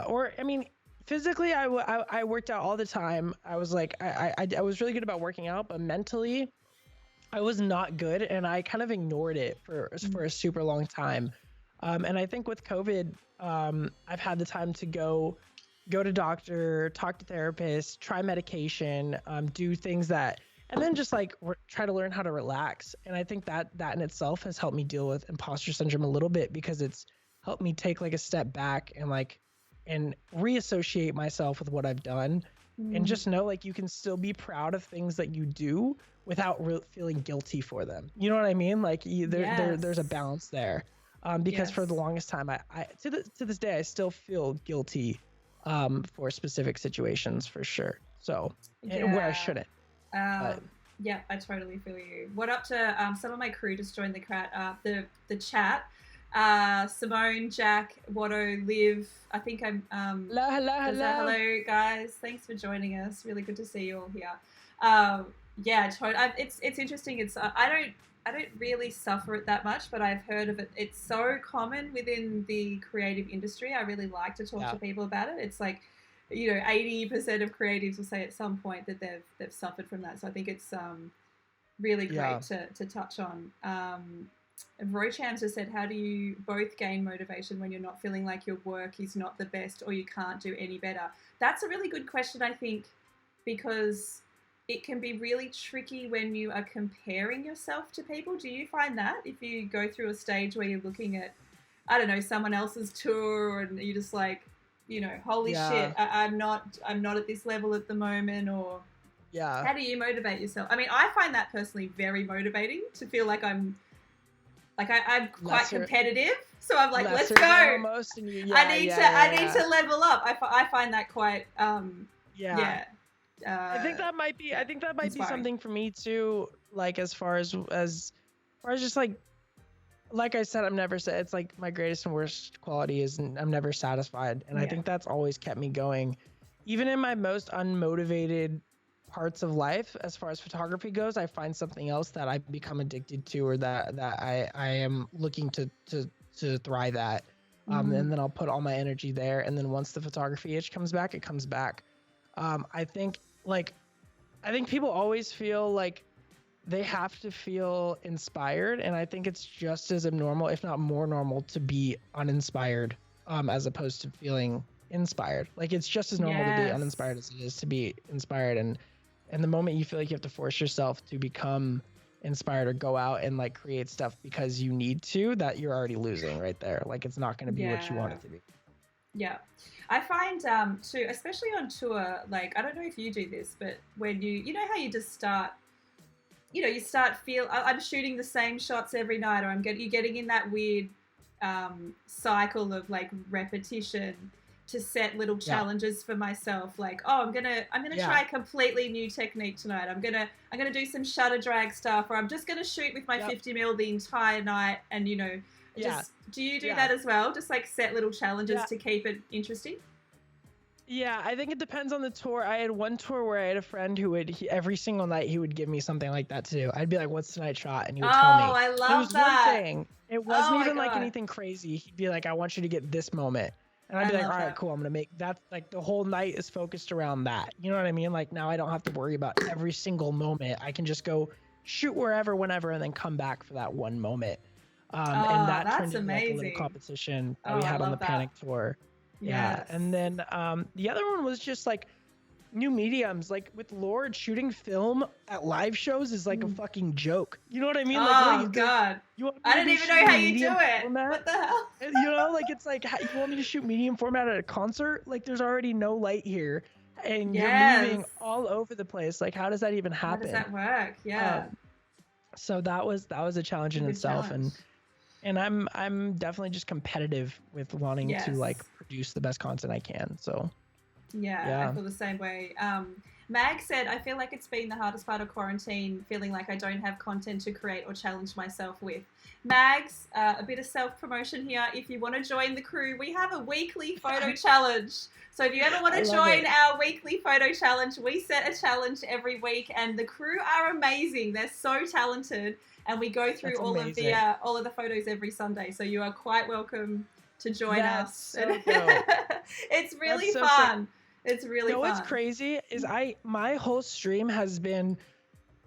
or I mean, physically, I worked out all the time. I was like, I was really good about working out, but mentally, I was not good, and I kind of ignored it for a super long time. And I think with COVID, I've had the time to go to doctor, talk to therapist, try medication, do things that, and then just like try to learn how to relax. And I think that in itself has helped me deal with imposter syndrome a little bit, because it's helped me take like a step back and reassociate myself with what I've done, and just know like you can still be proud of things that you do without feeling guilty for them. You know what I mean? Like there's a balance there. Because for the longest time, I to this day, I still feel guilty for specific situations, for sure. So, and where I shouldn't. Yeah, I totally feel you. What up to some of my crew just joined the chat. Simone, Jack, Watto, Liv. I think I'm hello guys. Thanks for joining us. Really good to see you all here. Yeah, totally. It's interesting. It's I don't really suffer it that much, but I've heard of it. It's so common within the creative industry. I really like to talk to people about it. It's like, 80% of creatives will say at some point that they've suffered from that. So I think it's really great to touch on. Roy Chams just said, how do you both gain motivation when you're not feeling like your work is not the best or you can't do any better? That's a really good question, I think, because it can be really tricky when you are comparing yourself to people. Do you find that if you go through a stage where you're looking at, I don't know, someone else's tour and you're just like, holy shit, I'm not at this level at the moment, or how do you motivate yourself? I mean, I find that personally very motivating to feel like I'm quite competitive. So I'm like, let's go. Almost, and I need to level up. I find that quite, I think that might be be something for me too. Like as far as just like I said, it's like my greatest and worst quality is I'm never satisfied, and I think that's always kept me going, even in my most unmotivated parts of life. As far as photography goes, I find something else that I become addicted to, or that I am looking to thrive at, and then I'll put all my energy there, and then once the photography itch comes back, it comes back. I think people always feel like they have to feel inspired, and I think it's just as abnormal, if not more normal, to be uninspired, as opposed to feeling inspired. Like it's just as normal to be uninspired as it is to be inspired, and the moment you feel like you have to force yourself to become inspired or go out and like create stuff because you need to, that you're already losing right there. Like it's not going to be what you want it to be. Yeah. I find too, especially on tour, like I don't know if you do this, but when you know how you just start, I'm shooting the same shots every night, or you're getting in that weird cycle of like repetition to set little challenges for myself. Like, oh, I'm gonna try a completely new technique tonight. I'm gonna do some shutter drag stuff, or I'm just gonna shoot with my 50mm the entire night, and do you do that as well? Just like set little challenges to keep it interesting? Yeah, I think it depends on the tour. I had one tour where I had a friend who every single night he would give me something like that to do. I'd be like, "What's tonight's shot?" And he would tell me. Oh, I love it was that. One thing. It wasn't even like anything crazy. He'd be like, "I want you to get this moment," and I'd be like, "All right, cool. I'm gonna make that." Like the whole night is focused around that. You know what I mean? Like now I don't have to worry about every single moment. I can just go shoot wherever, whenever, and then come back for that one moment. And that turned into like a little competition that we had on the Panic tour. Yeah. And then the other one was just like new mediums. Like with Lord, shooting film at live shows is like a fucking joke. You know what I mean? Like, oh God, I don't even know how you do it. Format? What the hell? Like it's like, you want me to shoot medium format at a concert? Like there's already no light here, and you're moving all over the place. Like how does that even happen? How does that work? Yeah. So that was a challenge in itself, and I'm definitely just competitive with wanting to like produce the best content I can. So I feel the same way. Mag said, I feel like it's been the hardest part of quarantine, feeling like I don't have content to create or challenge myself with. Mags, a bit of self-promotion here. If you want to join the crew, we have a weekly photo challenge. So if you ever want to join our weekly photo challenge, we set a challenge every week, and the crew are amazing. They're so talented, and we go through all of the photos every Sunday. So you are quite welcome to join us. So dope. It's really fun. It's really fun. What's crazy is my whole stream has been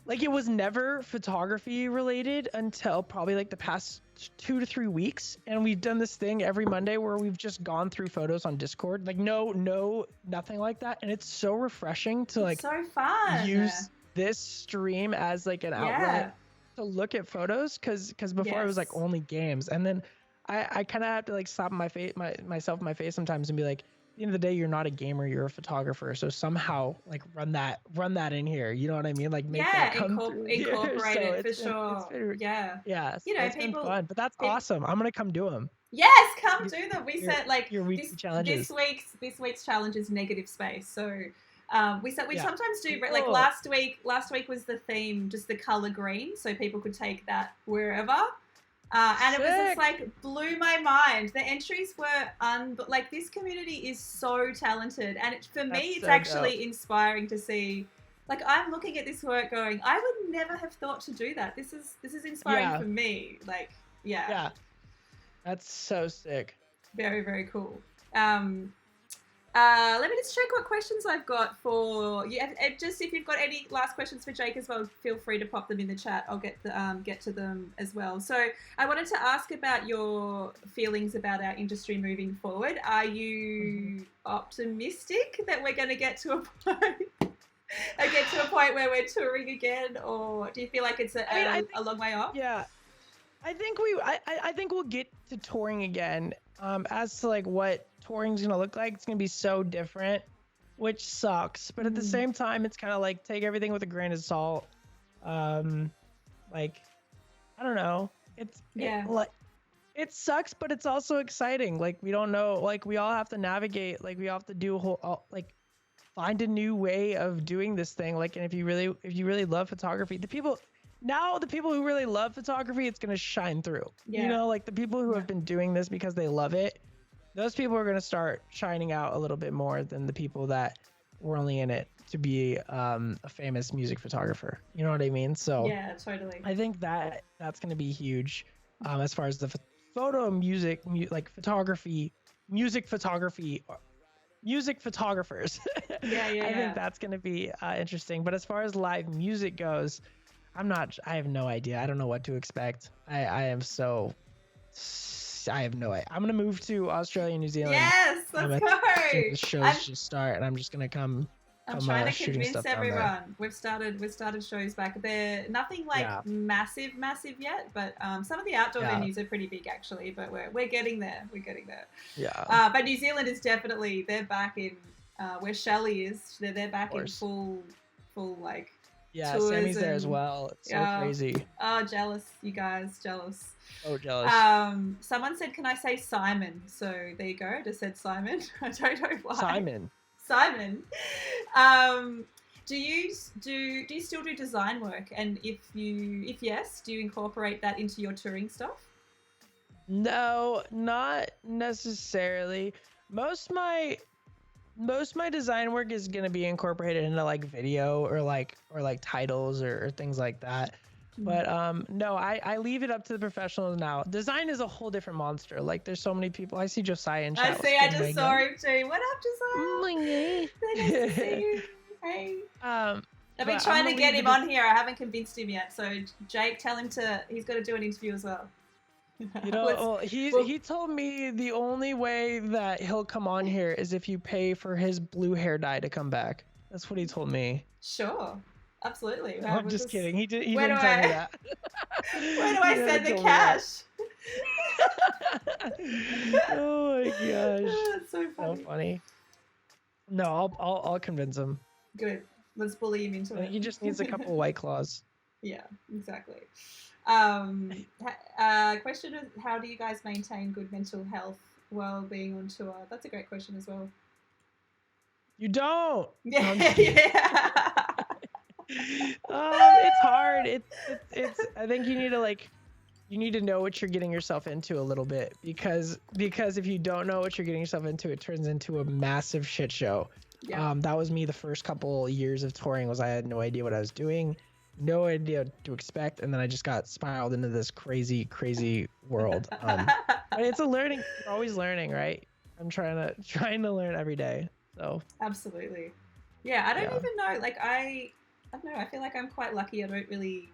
like, it was never photography related until probably like the past 2 to 3 weeks, and we've done this thing every Monday where we've just gone through photos on Discord. Like nothing like that, and it's so refreshing to like so fun. use this stream as like an outlet to look at photos, because before it was like only games, and then I kind of have to like slap myself in my face sometimes and be like, at the end of the day, you're not a gamer, you're a photographer, so somehow like run that in here, you know what I mean? Like make that come through incorporate here. it for sure. Yeah, you know, it's people been fun, but that's awesome. I'm gonna come do them. Yes, come do them. We said like your weekly challenges. This week's challenge is negative space, so we said we sometimes do like cool. last week was the theme just the color green, so people could take that wherever. And it was just like blew my mind. The entries were like, this community is so talented, and for me it's actually inspiring to see. Like, I'm looking at this work going, I would never have thought to do that. This is inspiring for me. Like, that's so sick. Very, very cool. Let me just check what questions I've got for you. And just if you've got any last questions for Jake as well, feel free to pop them in the chat. I'll get to them as well. So I wanted to ask about your feelings about our industry moving forward. Are you optimistic that we're going to get to a point where we're touring again, or do you feel like it's a long way off? Yeah, I think I think we'll get to touring again. As to like what touring's gonna look like, it's gonna be so different, which sucks. But at the same time, it's kind of like take everything with a grain of salt. Like, I don't know. It sucks, but it's also exciting. Like, we don't know. Like, we all have to navigate. Like, we all have to do find a new way of doing this thing. Like, and if you really love photography, the people who really love photography, it's going to shine through. You know, like the people who have been doing this because they love it, those people are going to start shining out a little bit more than the people that were only in it to be a famous music photographer. You know what I mean? So yeah, totally. I think that's going to be huge as far as the music photographers. I think that's going to be interesting. But as far as live music goes, I have no idea. I don't know what to expect. I have no idea. I'm going to move to Australia and New Zealand. Yes, let's go. The shows just start, and I'm just going to come. I'm trying to convince everyone. We've started shows back. They're nothing like massive yet, but some of the outdoor venues are pretty big actually. But we're getting there. Yeah. But New Zealand is definitely, they're back in where Shelley is. They're back in full like. Yeah, Sammy's there as well. It's so crazy. Oh, jealous, you guys, jealous. Oh, jealous. Someone said, "Can I say Simon?" So there you go. I just said Simon. I don't know why. Simon. Do you still do design work? And if yes, do you incorporate that into your touring stuff? No, not necessarily. Most my design work is going to be incorporated into like video or like titles or things like that. But no, I leave it up to the professionals now. Design is a whole different monster. Like, there's so many people. I see Josiah in chat. I just saw him too. What up, Josiah? Nice to see you. Hey. I've been trying to get him on here. I haven't convinced him yet. So Jake, tell him he's got to do an interview as well. You know, he told me the only way that he'll come on here is if you pay for his blue hair dye to come back. That's what he told me. Sure, absolutely. No, I'm just kidding. He didn't tell me that. Where do I send the cash? Oh my gosh, oh, that's so funny. So funny. No, I'll convince him. Good. Let's bully him into it. He just needs a couple of White Claws. Yeah, exactly. Question is, how do you guys maintain good mental health while being on tour? That's a great question as well. You don't. Yeah. It's hard. It's I think you need to know what you're getting yourself into a little bit, because if you don't know what you're getting yourself into, it turns into a massive shit show. Yeah. That was me the first couple years of touring. I had no idea what I was doing. No idea what to expect, and then I just got spiraled into this crazy world. But it's a learning. You're always learning, right? I'm trying to learn every day. So Absolutely. Yeah, I don't yeah, even know. Like I don't know. I feel like I'm quite lucky. I don't really.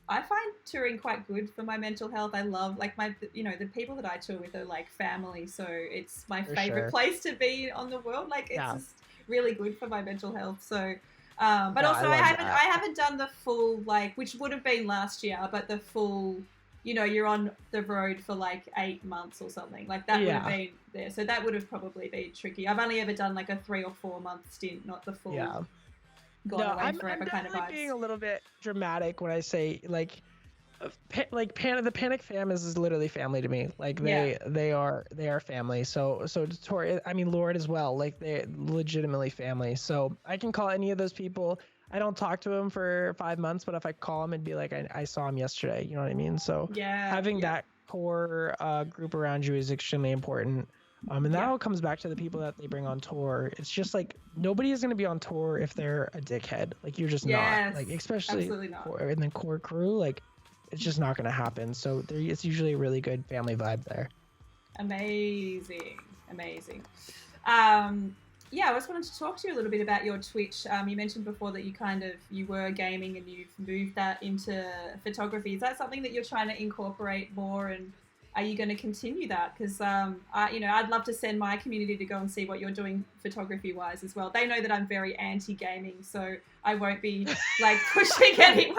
I find touring quite good for my mental health. I love like the people that I tour with are like family, so it's my for favorite sure. place to be on the world. Like it's Yeah, just really good for my mental health. So, but no, I also love I that. haven't done the full like, which would have been last year, but the full. You're on the road for like 8 months or something. Like that would have Yeah, been there. So that would have probably been tricky. I've only ever done like a 3 or 4 month stint, not the full yeah. gone No, away I'm forever kind of definitely being vibes. a little bit dramatic when I say like the Panic Fam is literally family to me. Like Yeah. they are family. So Tori, I mean Lord as well. Like they legitimately family. So I can call any of those people. I don't talk to them for 5 months, but if I call them and be like, I saw him yesterday. You know what I mean? So Yeah. having Yeah. that core group around you is extremely important. And that Yeah. all comes back to the people that they bring on tour. It's just like nobody is going to be on tour if they're a dickhead. Like you're just not. Yes. Like especially Absolutely not. core and then core crew. Like it's just not going to happen. So it's usually a really good family vibe there. Amazing. Amazing. Um, yeah, I just wanted to talk to you a little bit about your Twitch. You mentioned before that you were gaming and you've moved that into photography. Is that something that you're trying to incorporate more, and are you going to continue that? Because I'd love to send my community to go and see what you're doing photography wise as well. They know that I'm very anti gaming, so I won't be like pushing anyone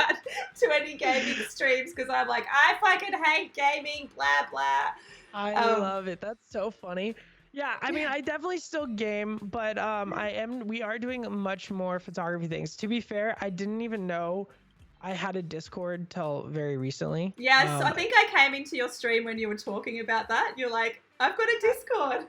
to any gaming streams because I'm like I fucking hate gaming, blah blah. I Um, love it. That's so funny. Yeah, I mean, I definitely still game, but we are doing much more photography things. To be fair, I didn't even know I had a Discord till very recently. Yes, I think I came into your stream when you were talking about that. You're like, I've got a Discord.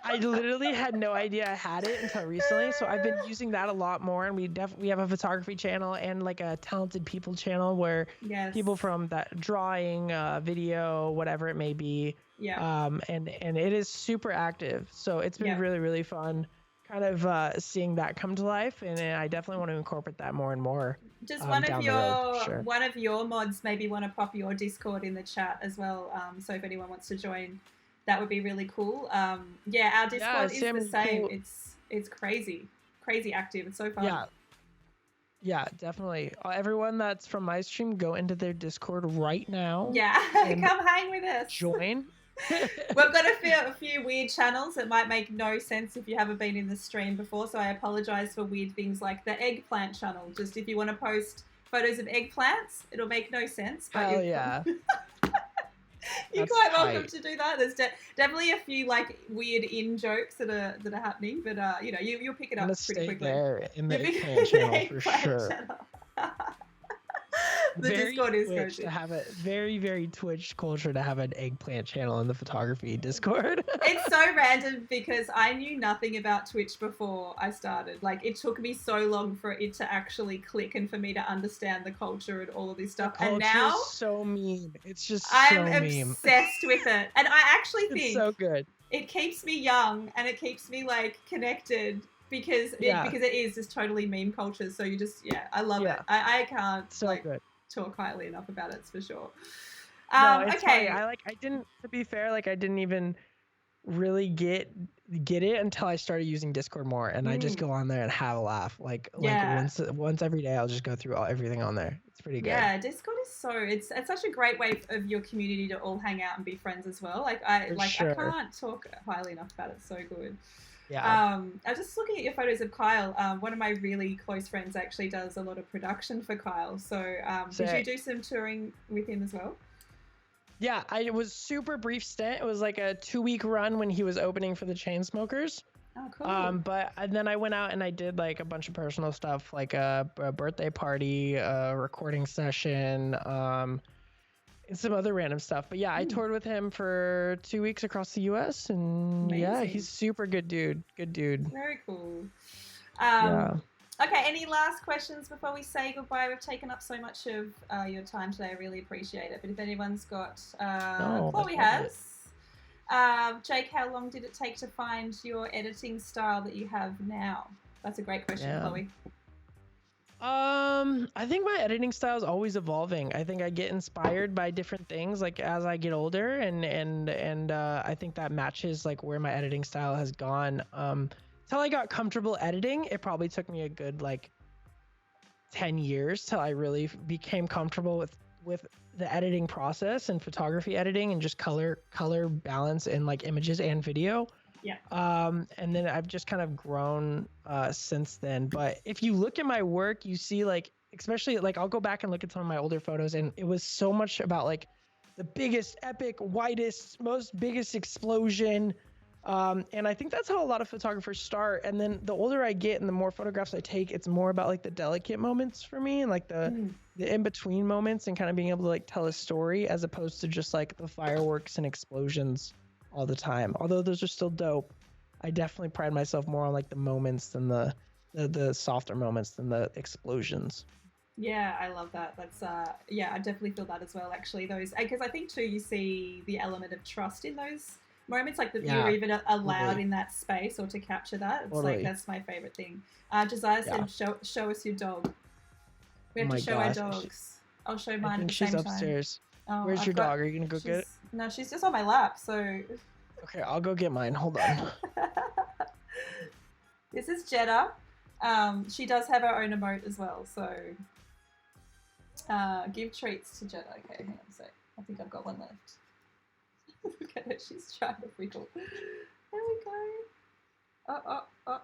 I literally had no idea I had it until recently. So I've been using that a lot more, and we have a photography channel and like a talented people channel where Yes. people from that drawing, video, whatever it may be, Yeah. and it is super active. So it's been Yeah. really really fun, kind of seeing that come to life, and I definitely want to incorporate that more and more Does down the road for sure. one of your mods maybe want to pop your Discord in the chat as well? So if anyone wants to join, that would be really cool. Yeah, our Yeah, Discord is the Sam, same. cool. It's crazy, crazy active. It's so fun. Yeah, yeah, definitely. Everyone that's from my stream, go into their Discord right now. Yeah, and come hang with us. join. We've got a few weird channels that might make no sense if you haven't been in the stream before, so I apologise for weird things like the eggplant channel. Just if you want to post photos of eggplants, it'll make no sense. But Hell yeah. you're That's quite welcome tight. to do that. There's definitely a few like weird in jokes that are happening, but you'll pick it I'm up gonna pretty stay quickly. there in the You'll pick eggplant channel for eggplant sure. channel. The Very Discord is Twitch crazy. to have a very Twitch culture to have an eggplant channel in the photography Discord. It's so random because I knew nothing about Twitch before I started. Like, it took me so long for it to actually click and for me to understand the culture and all of this stuff. And now is so mean. It's just I'm so meme. obsessed with it. And I actually It's think so good. it keeps me young and it keeps me like connected because it is just totally meme culture. So you just I love it. I can't So good. talk highly enough about it, for sure. No, it's Okay. funny. I didn't, to be fair, like I didn't even really get it until I started using Discord more, and I just go on there and have a laugh. Like once every day, I'll just go through everything on there. It's pretty good. Yeah, Discord is it's such a great way of your community to all hang out and be friends as well. I can't talk highly enough about it. It's so good. Yeah. I was just looking at your photos of Kyle. One of my really close friends actually does a lot of production for Kyle. So did you do some touring with him as well? Yeah, it was super brief stint. It was like a 2-week run when he was opening for the Chainsmokers. Oh, cool. But then I went out and I did like a bunch of personal stuff, like a birthday party, a recording session, and some other random stuff. But yeah, I toured with him for 2 weeks across the U.S. and yeah, he's super good dude. Good dude. Very cool. Okay, any last questions before we say goodbye? We've taken up so much of your time today. I really appreciate it. But if anyone's got, Chloe has. Jake, how long did it take to find your editing style that you have now? That's a great question, Chloe. I think my editing style is always evolving. I think I get inspired by different things like as I get older, and I think that matches like where my editing style has gone. Till I got comfortable editing, it probably took me a good like 10 years till I really became comfortable with the editing process and photography editing and just color balance in like images and video. Yeah. And then I've just kind of grown since then. But if you look at my work, you see like, especially like I'll go back and look at some of my older photos, and it was so much about like the biggest, epic, widest, most biggest explosion. And I think that's how a lot of photographers start. And then the older I get and the more photographs I take, it's more about like the delicate moments for me and like the in-between moments and kind of being able to like tell a story as opposed to just like the fireworks and explosions all the time. Although those are still dope, I definitely pride myself more on like the moments than the softer moments than the explosions. Yeah, I love that. That's yeah, I definitely feel that as well. Actually, those because I think too you see the element of trust in those moments, like that you're even allowed in that space or to capture that. It's like that's my favorite thing. Josiah said, "Show us your dog." We have to show our dogs. I'll show mine. I think she's upstairs. Oh, Where's your dog? Are you gonna go get it? No, she's just on my lap. So. Okay, I'll go get mine. Hold on. This is Jetta. She does have her own emote as well. So give treats to Jetta. Okay, hang on a sec. I think I've got one left. Look at her. She's trying to wriggle. There we go. Oh.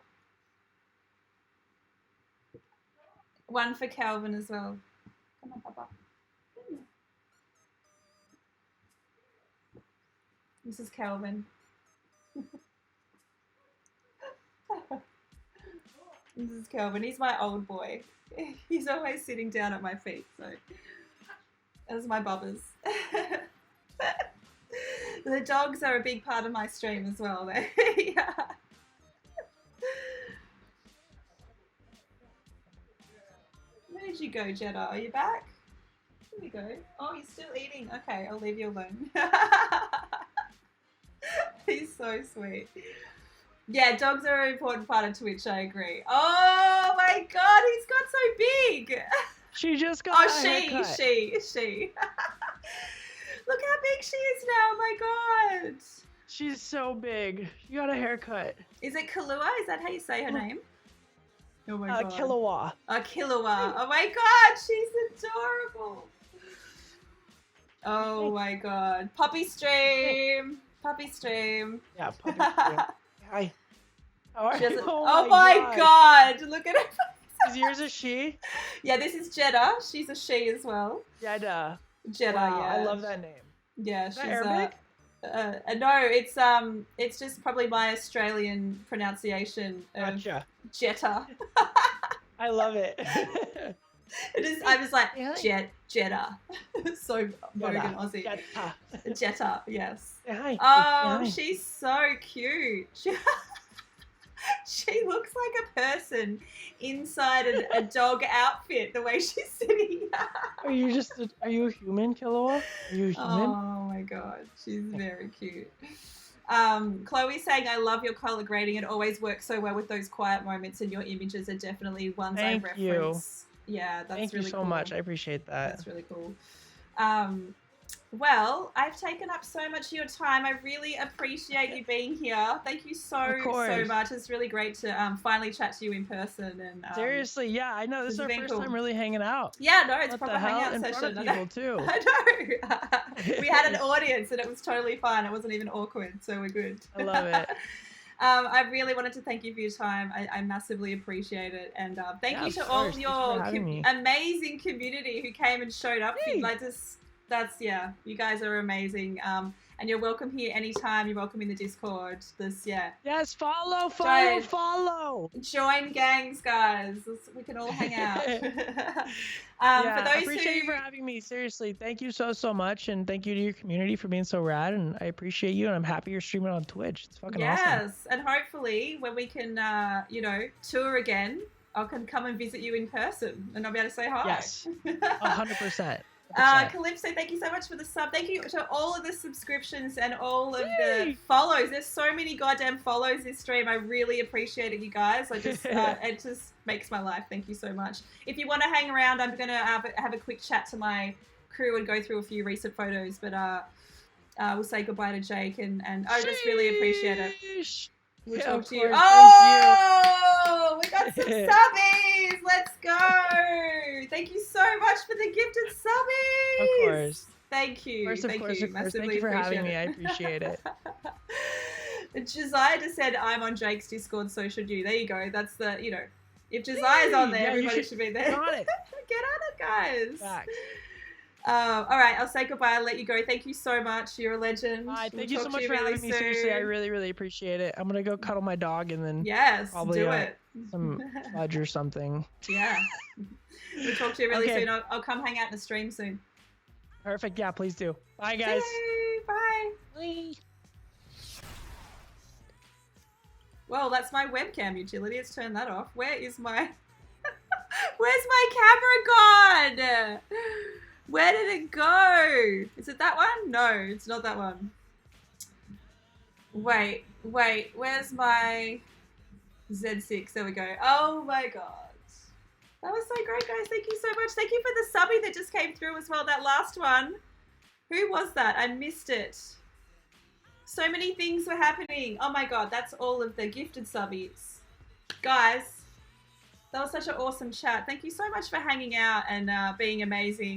One for Calvin as well. Come on, Papa. This is Calvin. This is Calvin. He's my old boy. He's always sitting down at my feet, so that's my bubbers. The dogs are a big part of my stream as well. Yeah. Where did you go, Jetta? Are you back? Here we go. Oh, you're still eating. Okay, I'll leave you alone. He's so sweet. Yeah, dogs are an important part of Twitch, I agree. Oh my god, he's got so big. She just got a haircut. She. Look how big she is now, my god. She's so big. She got a haircut. Is it Kahlua? Is that how you say her name? Oh my god. Kilowatt. Kilowatt. Oh my god, she's adorable. Oh my god. Puppy stream. Puppy stream. Yeah, puppy stream. Hi. How are you? Oh my god. Look at her. Is yours a she? Yeah, this is Jetta. She's a she as well. Jetta. Jetta, wow, yeah. I love that name. Yeah, is she's Arabic? No, it's just probably my Australian pronunciation of Jetta. I love it. It is. I was like Jetta. So Bogan Aussie. Jetta, yes. Hi. Oh, she's so cute. She looks like a person inside a dog outfit, the way she's sitting. Are you a human, Kilowatt? Are you a human? Oh my god, she's very cute. Chloe's saying, I love your color grading. It always works so well with those quiet moments, and your images are definitely ones I reference. Yeah, that's really cool. Thank you so much. I appreciate that. That's really cool. Well, I've taken up so much of your time. I really appreciate you being here. Thank you so much. It's really great to finally chat to you in person. And seriously, yeah, I know this is our first time really hanging out. Yeah, no, it's proper hangout in session. Front of people too. I know. We had an audience, and it was totally fine. It wasn't even awkward, so we're good. I love it. I really wanted to thank you for your time. I massively appreciate it, and thank you to all your amazing community who came and showed up. Hey. Like this. You guys are amazing. And you're welcome here anytime. You're welcome in the Discord. Yes, follow. Join gangs, guys. We can all hang out. For those I appreciate you for having me. Seriously, thank you so much, and thank you to your community for being so rad. And I appreciate you, and I'm happy you're streaming on Twitch. It's fucking awesome. Yes, and hopefully when we can, tour again, I can come and visit you in person, and I'll be able to say hi. Yes, 100%. Calypso, thank you so much for the sub. Thank you to all of the subscriptions and all of the follows. There's so many goddamn follows this stream. I really appreciate it, you guys. I just it just makes my life. Thank you so much. If you want to hang around, I'm gonna have a quick chat to my crew and go through a few recent photos. But we'll say goodbye to Jake and I just really appreciate it. We'll talk to you. Oh, we got some subbies. Let's go. Thank you so much for the gifted subbies. Of course. Thank you. Of course. Thank you for having me. I appreciate it. Josiah just said, I'm on Jake's Discord, so should you. There you go. That's the, if Josiah's on there, everybody should be there. Get on it. Get on it, guys. Back. All right, I'll say goodbye. I'll let you go. Thank you so much. You're a legend. Thank you so much for having me. Seriously, I really, really appreciate it. I'm gonna go cuddle my dog and then probably do it. Some fudge or something. Yeah. We'll talk to you really soon. I'll come hang out in the stream soon. Perfect. Yeah, please do. Bye, guys. Bye. Bye. Well, that's my webcam utility. Let's turn that off. Where is my... Where's my camera gone? Where did it go? Is it that one? No, it's not that one. Wait. Where's my Z6? There we go. Oh my god. That was so great, guys. Thank you so much. Thank you for the subby that just came through as well. That last one. Who was that? I missed it. So many things were happening. Oh my god, that's all of the gifted subbies. Guys, that was such an awesome chat. Thank you so much for hanging out and being amazing.